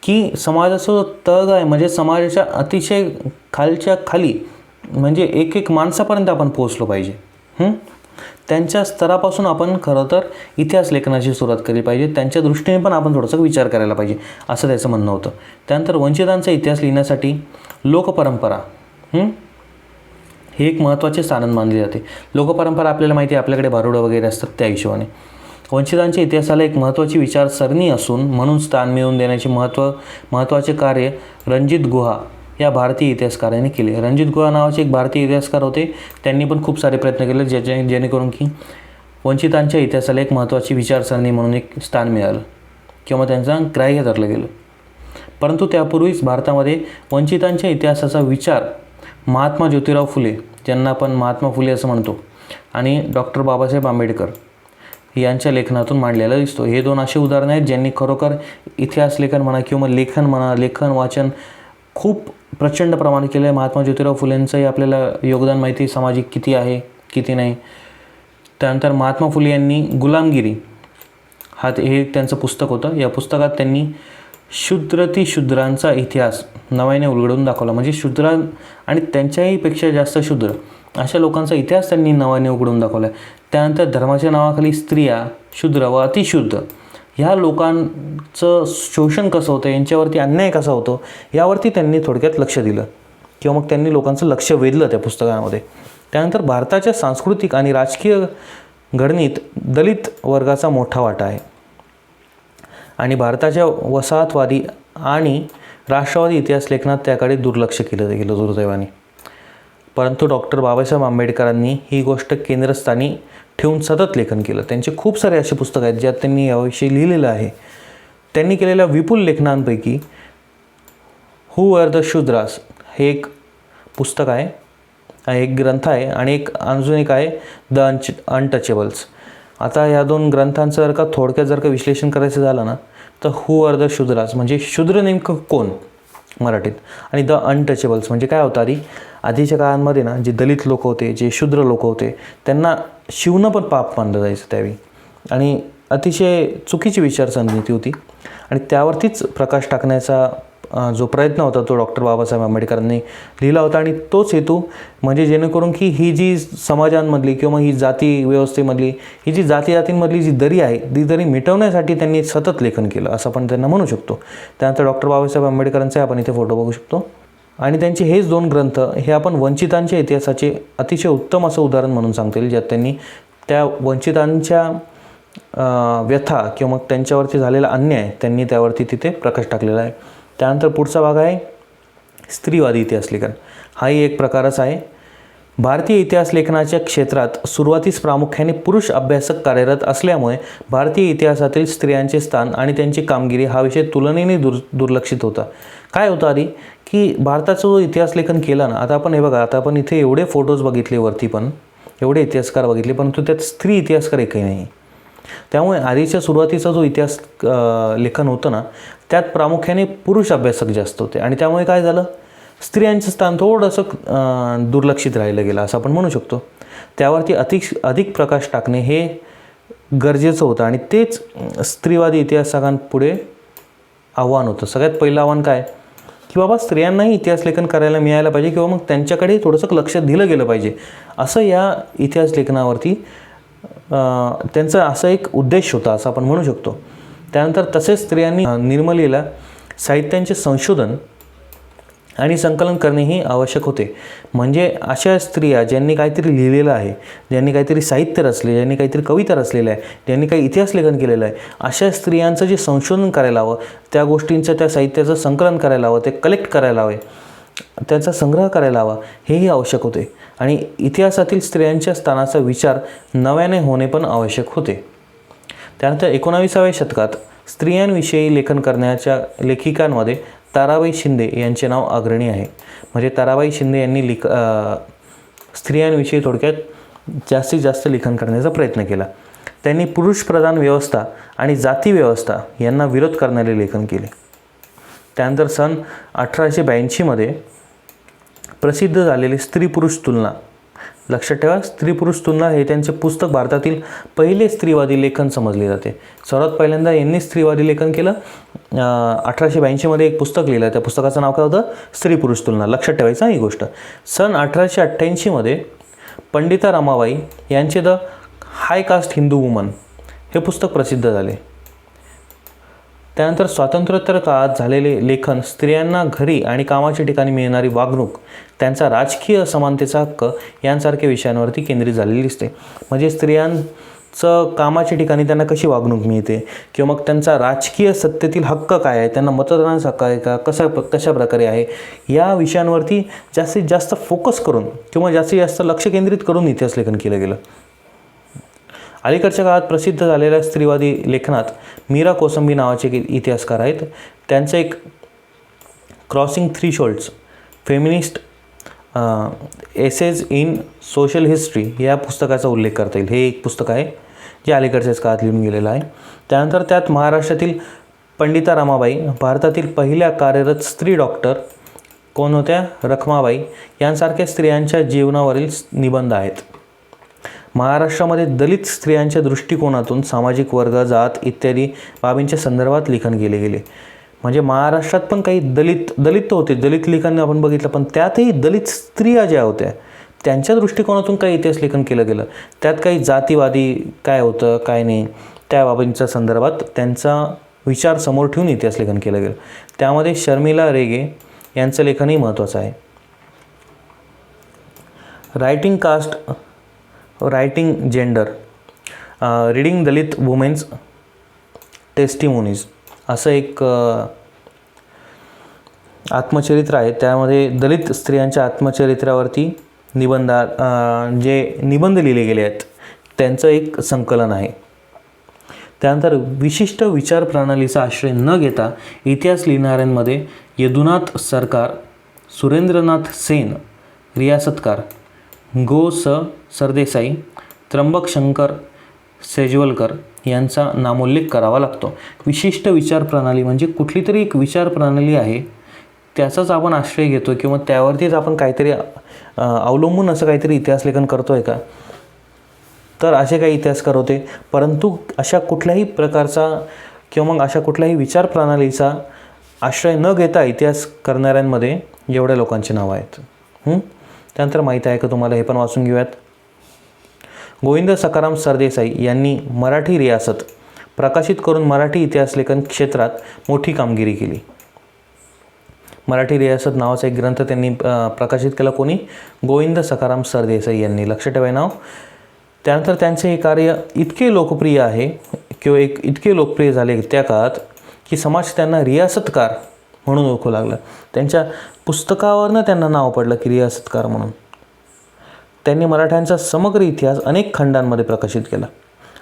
की समाजाचं तळ आहे, म्हणजे समाजाच्या अतिशय खालच्या खाली, म्हणजे एक माणसापर्यंत आपण पोहोचलो पाहिजे. त्यांच्या स्तरापासून आपण खरं तर इतिहास लेखनाची सुरुवात केली पाहिजे, त्यांच्या दृष्टीने पण आपण थोडासा विचार करायला पाहिजे असं त्याचं म्हणणं होतं. त्यानंतर वंचितांचा इतिहास लिहिण्यासाठी लोकपरंपरा हे एक महत्त्वाचे साधन मानले जाते. लोकपरंपरा आपल्याला माहिती आहे, आपल्याकडे भारुडं वगैरे असतात, त्या हिशोबाने वंचितांच्या इतिहासाला एक महत्त्वाची विचारसरणी असून म्हणून स्थान मिळवून देण्याचे महत्त्वाचे कार्य रणजित गुहा या भारतीय इतिहासकारांनी केले. रणजित गुहा नावाचे एक भारतीय इतिहासकार होते. त्यांनी पण खूप सारे प्रयत्न केले जेणेकरून की वंचितांच्या इतिहासाला एक महत्त्वाची विचारसरणी म्हणून एक स्थान मिळालं किंवा त्यांचं ग्राह्य धरलं गेलं. परंतु त्यापूर्वीच भारतामध्ये वंचितांच्या इतिहासाचा विचार महात्मा ज्योतिराव फुले, ज्यांना आपण महात्मा फुले असं म्हणतो, आणि डॉक्टर बाबासाहेब आंबेडकर यांच्या लेखनातून मांडलेला दिसतो. हे दोन असे उदाहरण आहेत ज्यांनी खरोखर इतिहास लेखन म्हणा किंवा लेखन वाचन खूप प्रचंड प्रमाणात केलं आहे. महात्मा ज्योतिराव फुलेंचंही आपल्याला योगदान माहिती सामाजिक किती आहे किती नाही. त्यानंतर महात्मा फुले यांनी गुलामगिरी हे त्यांचं पुस्तक होतं. या पुस्तकात त्यांनी शूद्रांचा इतिहास नव्याने उलगडून दाखवला. म्हणजे शूद्र आणि त्यांच्याही पेक्षा जास्त शूद्र अशा लोकांचा इतिहास त्यांनी नव्याने उघडून दाखवला. त्यानंतर धर्माच्या नावाखाली स्त्रिया, शूद्र व अतिशूद्र ह्या लोकांचं शोषण कसं होतं, यांच्यावरती अन्याय कसा होतो यावरती त्यांनी थोडक्यात लक्ष दिलं किंवा मग त्यांनी लोकांचं लक्ष वेधलं त्या पुस्तकामध्ये. त्यानंतर भारताच्या सांस्कृतिक आणि राजकीय घडणीत दलित वर्गाचा मोठा वाटा आहे आणि भारताच्या वसाहतवादी आणि राष्ट्रवादी इतिहास लेखनात त्याकडे दुर्लक्ष केलं गेलं दुर्दैवाने. परंतु डॉक्टर बाबासाहेब आंबेडकरांनी ही गोष्ट केंद्रस्थानी ठेवून सतत लेखन केलं. त्यांचे खूप सारे असे पुस्तक आहेत ज्यात त्यांनी याविषयी लिहिलेलं आहे. त्यांनी केलेल्या विपुल लेखनांपैकी हू आर द शूद्रास हे एक पुस्तक आहे, एक ग्रंथ आहे, आणि अजून एक आहे द अनटचेबल्स. आता या दोन ग्रंथांचं जर का विश्लेषण करायचं झालं ना तर हू आर द शूद्रास म्हणजे शूद्र नेमकं कोण मराठीत. आणि द अनटचेबल्स म्हणजे काय होतं, आधीच्या काळांमध्ये ना जे दलित लोक होते, जे शूद्र लोक होते, त्यांना शिवणं पण पाप मानलं जायचं त्यावेळी आणि अतिशय चुकीची विचारसरणी होती. आणि त्यावरतीच प्रकाश टाकण्याचा जो प्रयत्न होता तो डॉक्टर बाबासाहेब आंबेडकरांनी लिहिला होता. आणि तोच हेतू म्हणजे जेणेकरून की ही जी समाजांमधली किंवा ही जाती व्यवस्थेमधली ही जी जातींमधली जी दरी आहे ती दरी मिटवण्यासाठी त्यांनी सतत लेखन केलं असं आपण त्यांना म्हणू शकतो. त्यानंतर डॉक्टर बाबासाहेब आंबेडकरांचे आपण इथे फोटो बघू शकतो. आणि त्यांचे हेच 2 ग्रंथ हे आपण वंचितांच्या इतिहासाचे अतिशय उत्तम असं उदाहरण म्हणून सांगता येईल, ज्यात त्यांनी त्या वंचितांच्या व्यथा किंवा मग त्यांच्यावरती झालेला अन्याय त्यांनी त्यावरती तिथे प्रकाश टाकलेला आहे. त्यानंतर पुढचा भाग आहे स्त्रीवादी इतिहास लेखन. हाही एक प्रकारच आहे. भारतीय इतिहास लेखनाच्या क्षेत्रात सुरुवातीस प्रामुख्याने पुरुष अभ्यासक कार्यरत असल्यामुळे भारतीय इतिहासातील स्त्रियांचे स्थान आणि त्यांची कामगिरी हा विषय तुलनेने दुर्लक्षित होता. काय होतं आधी की भारताचं जो इतिहास लेखन केलं ना, आता आपण हे बघा, आता आपण इथे एवढे फोटोज बघितले वरती, पण एवढे इतिहासकार बघितले, परंतु त्यात स्त्री इतिहासकार एकही नाही. त्यामुळे आधीच्या सुरुवातीचा जो इतिहास लेखन होतं ना, त्यात प्रामुख्याने पुरुष अभ्यासक जास्त होते आणि त्यामुळे काय झालं, स्त्रियांचं स्थान थोडंसं दुर्लक्षित राहिलं गेलं असं आपण म्हणू शकतो. त्यावरती अधिक प्रकाश टाकणे हे गरजेचं होतं आणि तेच स्त्रीवादी इतिहासकांपुढे आव्हान होतं. सगळ्यात पहिलं आव्हान काय की बाबा स्त्रियांनाही इतिहास लेखन करायला मिळायला पाहिजे किंवा मग त्यांच्याकडे थोडंसं लक्ष दिलं गेलं पाहिजे असं या इतिहास लेखनावरती त्यांचा असा एक उद्देश होता असं आपण म्हणू शकतो. त्यानंतर तसेच स्त्रियांनी निर्मितीला साहित्यांचे संशोधन आणि संकलन करणेही आवश्यक होते. म्हणजे अशा स्त्रिया ज्यांनी काहीतरी लिहिलेलं आहे, ज्यांनी काहीतरी साहित्य रचले, ज्यांनी काहीतरी कविता रचलेलं आहे, ज्यांनी काही इतिहास लेखन केलेलं आहे, अशा स्त्रियांचं जे संशोधन करायला हवं, त्या गोष्टींचं त्या साहित्याचं संकलन करायला हवं, ते कलेक्ट करायला हवे, त्याचा संग्रह करायला हवा, हेही आवश्यक होते. आणि इतिहासातील स्त्रियांच्या स्थानाचा विचार नव्याने होणे पण आवश्यक होते. त्यानंतर 19व्या शतकात स्त्रियांविषयी लेखन करण्याच्या लेखिकांमध्ये ताराबाई शिंदे यांचे नाव अग्रणी आहे. म्हणजे ताराबाई शिंदे यांनी स्त्रियांविषयी थोडक्यात जास्तीत जास्त लेखन करण्याचा प्रयत्न केला. त्यांनी पुरुषप्रधान व्यवस्था आणि जाती व्यवस्था यांना विरोध करणारे लेखन केले. त्यानंतर सन 1882मध्ये प्रसिद्ध झालेले स्त्री पुरुष तुलना, लक्षात ठेवा, स्त्री पुरुष तुलना हे त्यांचे पुस्तक भारतातील पहिले स्त्रीवादी लेखन समजले जाते. सर्वात पहिल्यांदा यांनी स्त्रीवादी लेखन केलं. 1882मध्ये एक पुस्तक लिहिलं, त्या पुस्तकाचं नाव काय होतं, स्त्री पुरुष तुलना. लक्षात ठेवायचं ही गोष्ट. सन 1888मध्ये पंडिता रमाबाई यांचे the High Caste Hindu Woman हे पुस्तक प्रसिद्ध झाले. त्यानंतर स्वातंत्र्योत्तर काळात झालेले लेखन स्त्रियांना घरी आणि कामाच्या ठिकाणी मिळणारी वागणूक, त्यांचा राजकीय समानतेचा हक्क यांसारख्या विषयांवरती केंद्रित झालेली दिसते. म्हणजे स्त्रियांचं कामाच्या ठिकाणी त्यांना कशी वागणूक मिळते किंवा मग त्यांचा राजकीय सत्तेतील हक्क काय आहे, त्यांना मतदानाचा हक्क आहे का, कशा प्रकारे आहे, या विषयांवरती जास्तीत जास्त फोकस करून किंवा जास्तीत जास्त लक्ष केंद्रित करून इतिहास लेखन केलं गेलं. अलीकडच्या काळात प्रसिद्ध झालेल्या स्त्रीवादी लेखनात मीरा कोसंबी नावाचे इतिहासकार आहेत. त्यांचं एक crossing thresholds feminist essays in social history या पुस्तकाचा उल्लेख करता येईल. हे एक पुस्तक आहे जे अलीकडच्याच काळात लिहून गेलेलं आहे. त्यानंतर त्यात महाराष्ट्रातील पंडिता रमाबाई, भारतातील पहिल्या कार्यरत स्त्री डॉक्टर कोण होत्या, रखमाबाई यांसारख्या स्त्रियांच्या जीवनावरील निबंध आहेत. महाराष्ट्रामध्ये दलित स्त्रियांच्या दृष्टिकोनातून सामाजिक वर्ग, जात इत्यादी बाबींच्या संदर्भात लेखन केले गेले. म्हणजे महाराष्ट्रात पण काही दलित होते, दलित लेखन आपण बघितलं, पण त्यातही दलित स्त्रिया ज्या होत्या त्यांच्या दृष्टिकोनातून काही इतिहास लेखन केलं गेलं. त्यात काही जातीवादी काय होतं काय नाही त्या बाबींच्या संदर्भात त्यांचा विचार समोर ठेवून इतिहास लेखन केलं गेलं. त्यामध्ये शर्मिला रेगे यांचं लेखनही महत्त्वाचं आहे. Writing caste, writing gender, reading Dalit women's testimonies असं एक आत्मचरित्र आहे. त्यामध्ये दलित स्त्रियांच्या आत्मचरित्रावरती जे निबंध लिहिले गेले आहेत त्यांचं एक संकलन आहे. त्यानंतर विशिष्ट विचार प्रणालीचा आश्रय न घेता इतिहास लिहिणाऱ्यांमध्ये यदुनाथ सरकार, सुरेंद्रनाथ सेन, रियासतकार, गो. स. सरदेसाई, त्र्यंबक शंकर सेजवलकर, यांचा नामोल्लेख करावा लागतो. विशिष्ट विचारप्रणाली म्हणजे कुठली तरी एक विचारप्रणाली आहे, त्याचाच आपण आश्रय घेतो किंवा त्यावरतीच आपण काहीतरी अवलंबून असं काहीतरी इतिहासलेखन करतो आहे का, तर असे काही इतिहासकार होते. परंतु अशा कुठल्याही प्रकारचा किंवा मग अशा कुठल्याही विचारप्रणालीचा आश्रय न घेता इतिहास करणाऱ्यांमध्ये एवढ्या लोकांची नावं आहेत. त्यानंतर माहीत आहे का तुम्हाला, हे पण वाचून घेऊयात. गोविंद सखाराम सरदेसाई यांनी मराठी रियासत प्रकाशित करून मराठी इतिहासलेखन क्षेत्रात मोठी कामगिरी केली. मराठी रियासत नावाचा एक ग्रंथ त्यांनी प्रकाशित केला. कोणी? गोविंद सखाराम सरदेसाई यांनी. लक्षात ठेवा नाव. त्यानंतर त्यांचे हे कार्य इतके लोकप्रिय आहे किंवा इतके लोकप्रिय झाले त्या काळात की समाज त्यांना रियासतकार म्हणून ओळखू लागला. त्यांच्या पुस्तकावरनं त्यांना नाव पडलं की रियासतकार म्हणून. त्यांनी मराठ्यांचा समग्र इतिहास अनेक खंडांमध्ये प्रकाशित केला.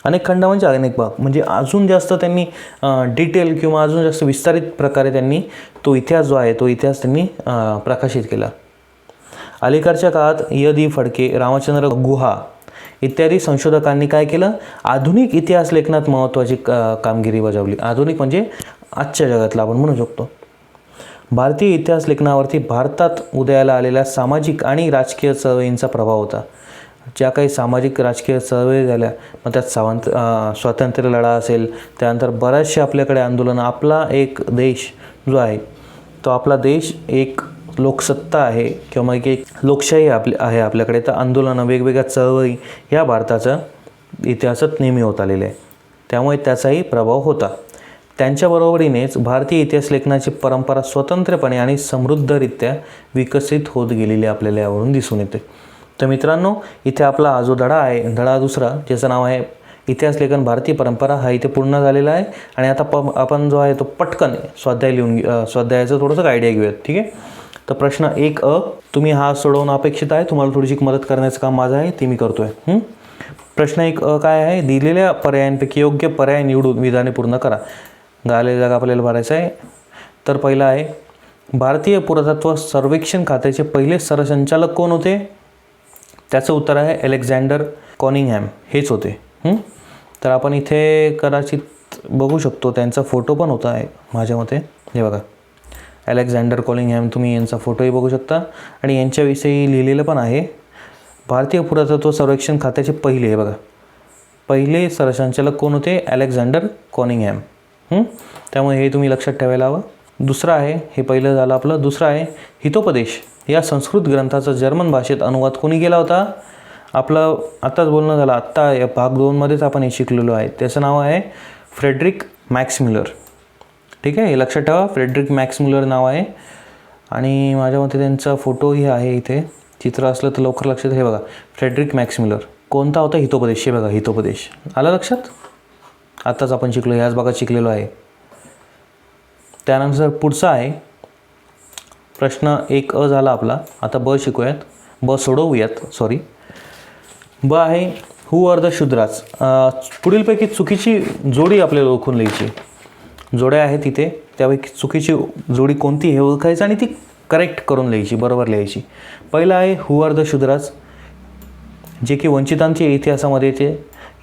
अनेक खंड म्हणजे अनेक भाग, म्हणजे अजून जास्त त्यांनी डिटेल किंवा अजून जास्त विस्तारित प्रकारे त्यांनी तो इतिहास जो आहे तो इतिहास त्यांनी प्रकाशित केला. अलीकडच्या काळात य.दी. फडके, रामचंद्र गुहा इत्यादी संशोधकांनी काय केलं, आधुनिक इतिहास लेखनात महत्त्वाची कामगिरी बजावली. आधुनिक म्हणजे आजच्या जगातला आपण म्हणू शकतो. भारतीय इतिहास लेखनावरती भारतात उदयाला आलेल्या सामाजिक आणि राजकीय चळवळींचा प्रभाव होता. ज्या काही सामाजिक राजकीय चळवळी झाल्या, मग त्यात स्वातंत्र्य लढा असेल, त्यानंतर बऱ्याचशा आपल्याकडे आंदोलनं. आपला एक देश जो आहे तो आपला देश एक लोकसत्ता आहे किंवा मग एक लोकशाही आहे आपल्याकडे. तर आंदोलनं, वेगवेगळ्या चळवळी ह्या भारताच्या इतिहासात नेहमी होत आलेल्या आहे. त्यामुळे त्याचाही प्रभाव होता. त्यांच्याबरोबरीनेच भारतीय इतिहास लेखनाची परंपरा स्वतंत्रपणे आणि समृद्धरित्या विकसित होत गेलेली आपल्याला यावरून दिसून येते. तर मित्रांनो, इथे आपला हा जो धडा आहे, धडा दुसरा, ज्याचं नाव आहे इतिहास लेखन भारतीय परंपरा, हा इथे पूर्ण झालेला आहे. आणि आता आपण जो आहे तो पटकन स्वाध्याय लिहून स्वाध्यायाचं थोडंसं आयडिया घेऊयात. ठीक आहे. तर प्रश्न 1 तुम्ही हा सोडवणं अपेक्षित आहे. तुम्हाला थोडीशी मदत करण्याचं काम माझं आहे, ते मी करतो आहे. प्रश्न 1 काय आहे, दिलेल्या पर्यायांपैकी योग्य पर्याय निवडून विधाने पूर्ण करा. गालेली जागा आपल्याला भरायचं आहे. तर पहिला आहे, भारतीय पुरातत्व सर्वेक्षण खात्याचे पहिले सरसंचालक कोण होते? त्याचं उत्तर आहे अलेक्झांडर कॉनिंगहॅम हेच होते. तर आपण इथे कदाचित बघू शकतो, त्यांचा फोटो पण होता आहे माझ्या मते. हे बघा, अलेक्झांडर कॉनिंगहॅम, तुम्ही यांचा फोटोही बघू शकता आणि यांच्याविषयी लिहिलेलं पण आहे. भारतीय पुरातत्व सर्वेक्षण खात्याचे पहिले, हे बघा, पहिले सरसंचालक कोण होते? अलेक्झांडर कॉनिंगहॅम. त्यामुळे हे तुम्ही लक्षात ठेवायला हवं. दुसरं आहे, हे पहिलं झालं आपलं. दुसरं आहे, हितोपदेश या संस्कृत ग्रंथाचा जर्मन भाषेत अनुवाद कोणी केला होता? आपलं आत्ताच बोलणं झालं, आत्ता या भाग 2मध्येच आपण हे शिकलेलो आहे. त्याचं नाव आहे फ्रेडरिक मॅक्स म्युलर. ठीक आहे, हे लक्षात ठेवा, फ्रेडरिक मॅक्स म्युलर नाव आहे. आणि माझ्या मते त्यांचा फोटोही आहे इथे, चित्र असलं तर लवकर लक्षात. हे बघा, फ्रेडरिक मॅक्स म्युलर. कोणता होता? हितोपदेश. हे बघा, हितोपदेश आलं लक्षात. आत्ताच आपण शिकलो, ह्याच भागात शिकलेलो आहे. त्यानंतर पुढचा आहे प्रश्न 1 झाला आपला. आता ब शिकूयात, ब सोडवूयात, सॉरी. ब आहे, हू आर द शूद्राज. पुढीलपैकी चुकीची जोडी आपल्याला ओळखून लिहायची. जोड्या आहेत तिथे, त्यापैकी चुकीची जोडी कोणती हे ओळखायचं आणि ती करेक्ट करून लिहायची, बरोबर लिहायची. पहिलं आहे हू आर द शूद्राज, जे की वंचितांच्या इतिहासामध्ये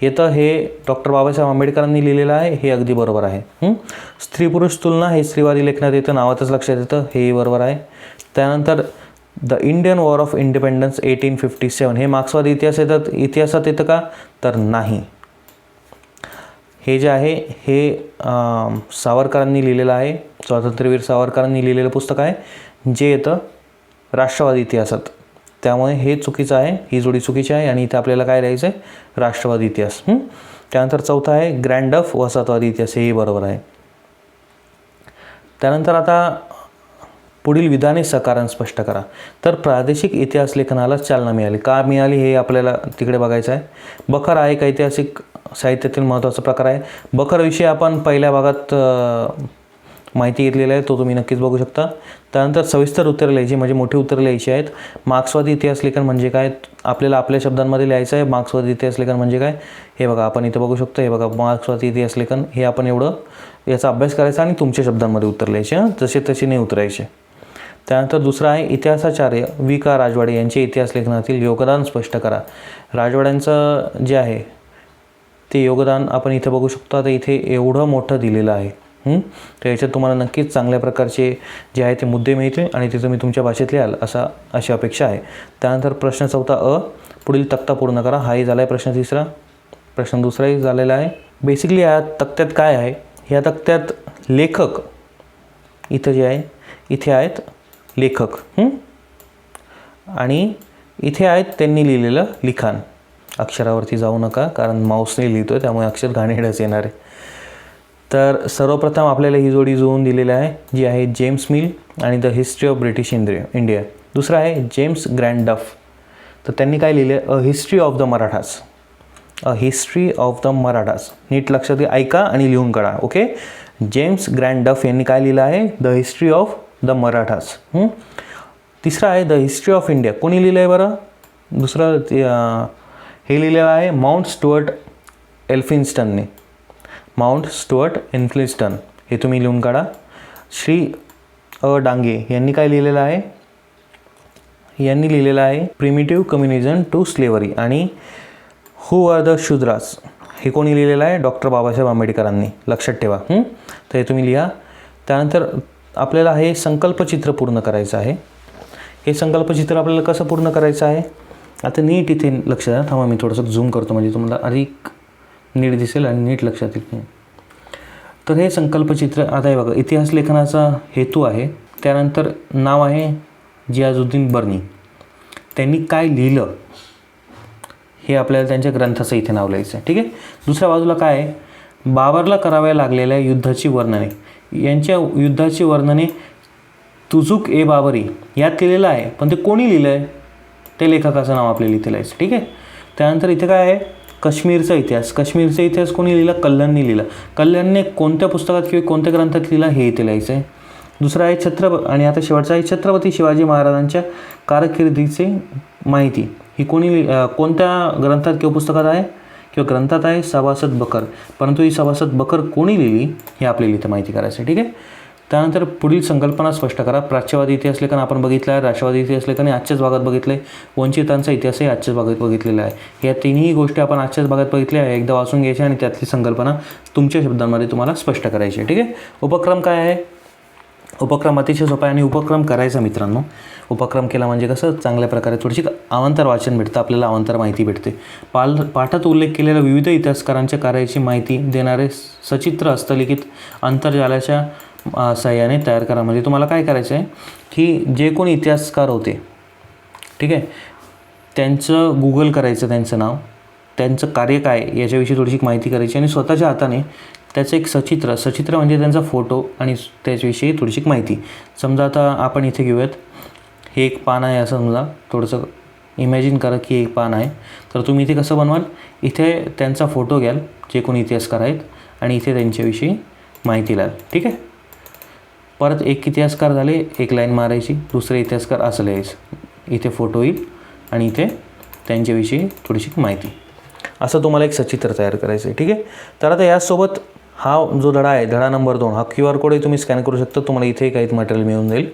येतं. हे डॉक्टर बाबासाहेब आंबेडकरांनी लिहिलेलं आहे, हे अगदी बरोबर आहे. स्त्री पुरुष तुलना हे स्त्रीवादी लेखनात येतं, नावातच लक्षात येतं, हे बरोबर आहे. त्यानंतर the Indian war of independence 1857 हे मार्क्सवादी इतिहासात येतं का? तर नाही. हे जे आहे हे सावरकरांनी लिहिलेलं आहे, स्वातंत्र्यवीर सावरकरांनी लिहिलेलं पुस्तक आहे, जे येतं राष्ट्रवादी इतिहासात. त्यामुळे हे चुकीचं आहे, ही जोडी चुकीची आहे. आणि इथे आपल्याला काय लिहायचं आहे? राष्ट्रवादी इतिहास. त्यानंतर चौथा आहे ग्रँडफ वसाहतवादी इतिहास, हेही बरोबर आहे. त्यानंतर आता पुढील विधाने सकारण स्पष्ट करा. तर प्रादेशिक इतिहास लेखनाला चालना मिळाली. का मिळाली हे आपल्याला तिकडे बघायचं आहे. बखर आहे एक ऐतिहासिक साहित्यातील महत्त्वाचा प्रकार आहे. बखरविषयी आपण पहिल्या भागात माहिती घेतलेली आहे, तो तुम्ही नक्कीच बघू शकता. त्यानंतर सविस्तर उत्तरं लिहायची, म्हणजे मोठी उत्तरं लिहायची आहेत. मार्क्सवादी इतिहास लेखन म्हणजे काय? आपल्याला आपल्या शब्दांमध्ये लिहायचं आहे. मार्क्सवादी इतिहास लेखन म्हणजे काय हे बघा, आपण इथे बघू शकतो. हे बघा, मार्क्सवादी इतिहास लेखन, हे आपण एवढं याचा अभ्यास करायचा आणि तुमच्या शब्दांमध्ये उत्तर लिहायचे, जसे तसे नाही उतरायचे. त्यानंतर दुसरा आहे इतिहासाचार्य वि. का. राजवाडे यांचे इतिहास लेखनातील योगदान स्पष्ट करा. राजवाड्यांचं जे आहे ते योगदान आपण इथे बघू शकतो. आता इथे एवढं मोठं दिलेलं आहे. तर याच्यात तुम्हाला नक्कीच चांगल्या प्रकारचे जे आहे ते मुद्दे मिळतील आणि ते तुम्ही तुमच्या भाषेत लिहाल अशी अपेक्षा आहे. त्यानंतर प्रश्न 4 पुढील तक्ता पूर्ण करा. हाही झाला आहे प्रश्न 3. प्रश्न 2 झालेला आहे. बेसिकली या तक्त्यात काय आहे, या तक्त्यात लेखक इथं जे आहे इथे आहेत लेखक आणि इथे आहेत त्यांनी लिहिलेलं लिखाण. अक्षरावरती जाऊ नका कारण माऊसने लिहितो त्यामुळे अक्षर घाणेरडंच येणार आहे. तर सर्वप्रथम आपल्याला ही जोडी जुळवून दिलेली आहे जी आहे जेम्स मिल आणि the history of British India. दुसरा आहे जेम्स ग्रँड डफ. तर त्यांनी काय लिहिले, a history of the Marathas. A history of the Marathas. नीट लक्षात घ्या, ऐका आणि लिहून काढा. ओके. जेम्स ग्रँड डफ यांनी काय लिहिलं आहे, the history of the Marathas. तिसरा आहे द हिस्ट्री ऑफ इंडिया. कोणी लिहिलं आहे बरं? दुसरं हे लिहिलेलं आहे माउंट स्टुअर्ट एल्फिन्स्टनने. माउंट स्टुअर्ट एल्फिन्स्टन हे तुम्ही लिहून काढा. श्री अ डांगे यांनी काय लिहिलेलं आहे, यांनी लिहिलेलं आहे प्रिमिटिव्ह कम्युनिझम टू स्लेव्हरी. आणि हू आर द शूद्रास हे कोणी लिहिलेलं आहे, डॉक्टर बाबासाहेब आंबेडकरांनी. लक्षात ठेवा. तर हे तुम्ही लिहा. त्यानंतर आपल्याला हे संकल्पचित्र पूर्ण करायचं आहे. हे संकल्पचित्र आपल्याला कसं पूर्ण करायचं आहे, आता नीट इथे लक्ष द्या. थांबा मी थोडंसं झूम करतो म्हणजे तुम्हाला अधिक नीट दिसेल आणि नीट लक्षात येईल. तर हे संकल्पचित्र आता हे बघा, इतिहास लेखनाचा हेतू आहे. त्यानंतर नाव आहे जियाजुद्दीन बर्नी. त्यांनी काय लिहिलं हे आपल्याला त्यांच्या ग्रंथाचं इथे नाव लिहायचं आहे. ठीक आहे. दुसऱ्या बाजूला काय आहे, बाबरला कराव्या लागलेल्या युद्धाची वर्णने. यांच्या युद्धाची वर्णने तुझुक ए बाबरी यात केलेलं आहे, पण ते कोणी लिहिलं आहे ते लेखकाचं नाव आपल्याला इथे लिहायचं. ठीक आहे. त्यानंतर इथे काय आहे, काश्मीरचा इतिहास. काश्मीरचा इतिहास कोणी लिहिला, कल्याणने लिहिला. कल्याणने कोणत्या पुस्तकात किंवा कोणत्या ग्रंथात लिहिला हे इथे लिहायचं आहे. दुसरा आहे आणि आता शेवटचा आहे छत्रपती शिवाजी महाराजांच्या कारकिर्दीची माहिती. ही कोणत्या ग्रंथात किंवा पुस्तकात आहे किंवा ग्रंथात आहे, सभासद बकर. परंतु ही सभासद बकर कोणी लिहिली हे आपल्याला इथे माहिती करायचं आहे. ठीक आहे. त्यानंतर पुढील संकल्पना स्पष्ट करा. प्राच्यवादी इतिहास लेखन आपण बघितलं आहे, राष्ट्रवादी इतिहास लेखन आजच्याच भागात बघितलं आहे, वंचितांचा इतिहासही आजच्याच भागात बघितलेला आहे. या तिन्ही गोष्टी आपण आजच्याच भागात बघितल्या आहे. एकदा वाचून घ्यायच्या आणि त्यातली संकल्पना तुमच्या शब्दांमध्ये तुम्हाला स्पष्ट करायची आहे. ठीक आहे. उपक्रम काय आहे, उपक्रम अतिशय सोपा आहे आणि उपक्रम करायचा मित्रांनो. उपक्रम केला म्हणजे कसं, चांगल्या प्रकारे थोडीशी अवांतर वाचन भेटतं आपल्याला, अवांतर माहिती भेटते. पाठात उल्लेख केलेल्या विविध इतिहासकारांच्या कार्याची माहिती देणारे सचित्र हस्तलिखित आंतरजालाच्या साह्याने तयार करा. म्हणजे तुम्हाला काय करायचं आहे की जे कोणी इतिहासकार होते, ठीक आहे, त्यांचं गुगल करायचं, त्यांचं नाव, त्यांचं कार्य काय याच्याविषयी थोडीशी माहिती करायची आणि स्वतःच्या हाताने त्याचं एक सचित्र म्हणजे त्यांचा फोटो आणि त्याच्याविषयी थोडीशी माहिती. समजा आता आपण इथे घेऊयात, हे एक पान आहे असं समजा, थोडंसं इमॅजिन करा की एक पान आहे. तर तुम्ही इथे कसं बनवाल, इथे त्यांचा फोटो घ्याल जे कोणी इतिहासकार आहेत आणि इथे त्यांच्याविषयी माहिती लिहाल. ठीक आहे. परत एक इतिहासकार झाले, एक लाईन मारायची, दुसरे इतिहासकार असं लिहायचं, इथे फोटो येईल आणि इथे त्यांच्याविषयी थोडीशी माहिती. असं तुम्हाला एक सचित्र तयार करायचं आहे. ठीक आहे. तर आता यासोबत हा जो धडा आहे, धडा नंबर 2, हा QR कोडही तुम्ही स्कॅन करू शकता, तुम्हाला इथे काही मटेरियल मिळून जाईल.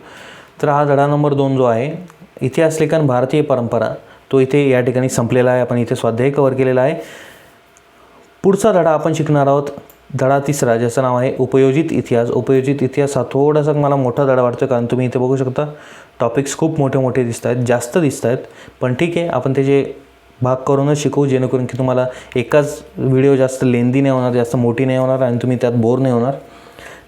तर हा धडा नंबर 2 जो आहे, इतिहास लेखन भारतीय परंपरा, तो इथे या ठिकाणी संपलेला आहे. आपण इथे स्वाध्याय कव्हर केलेला आहे. पुढचा धडा आपण शिकणार आहोत, धडा 3, ज्याचं नाव आहे उपयोजित इतिहास. उपयोजित इतिहास हा थोडासा मला मोठा धडा वाटतो कारण तुम्ही इथे बघू शकता टॉपिक्स खूप मोठे दिसत आहेत, जास्त दिसत आहेत. पण ठीक आहे, आपण त्याचे भाग करूनच शिकवू जेणेकरून की तुम्हाला एकाच व्हिडिओ जास्त लेंदी नाही होणार, जास्त मोठी नाही होणार आणि तुम्ही त्यात बोर नाही होणार.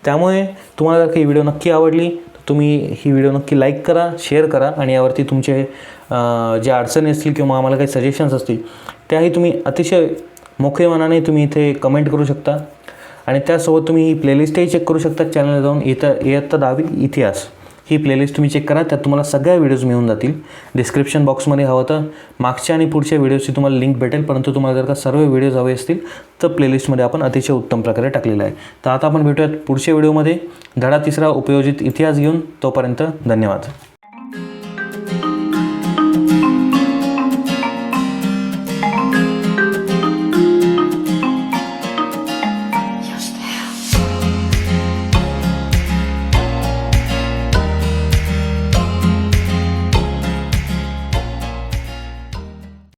त्यामुळे तुम्हाला जर काही व्हिडिओ नक्की आवडली तर तुम्ही ही व्हिडिओ नक्की लाईक करा, शेअर करा आणि यावरती तुमचे ज्या अडचणी असतील किंवा आम्हाला काही सजेशन्स असतील त्याही तुम्ही अतिशय मोकळे मनाने तुम्ही इथे कमेंट करू शकता. आणि त्यासोबत तुम्ही ही प्लेलिस्टही चेक करू शकता चॅनलला जाऊन. इयत्ता 10वी इतिहास ही प्लेलिस्ट तुम्ही चेक करा, त्यात तुम्हाला सगळ्या व्हिडिओज मिळून जातील. डिस्क्रिप्शन बॉक्समध्ये हवं तर मागच्या आणि पुढच्या व्हिडिओची तुम्हाला लिंक भेटेल. परंतु तुम्हाला जर का सर्व व्हिडिओज हवे असतील तर प्लेलिस्टमध्ये आपण अतिशय उत्तम प्रकारे टाकलेलं आहे. तर आता आपण भेटूयात पुढच्या व्हिडिओमध्ये धडा 3 उपयोजित इतिहास घेऊन. तोपर्यंत धन्यवाद.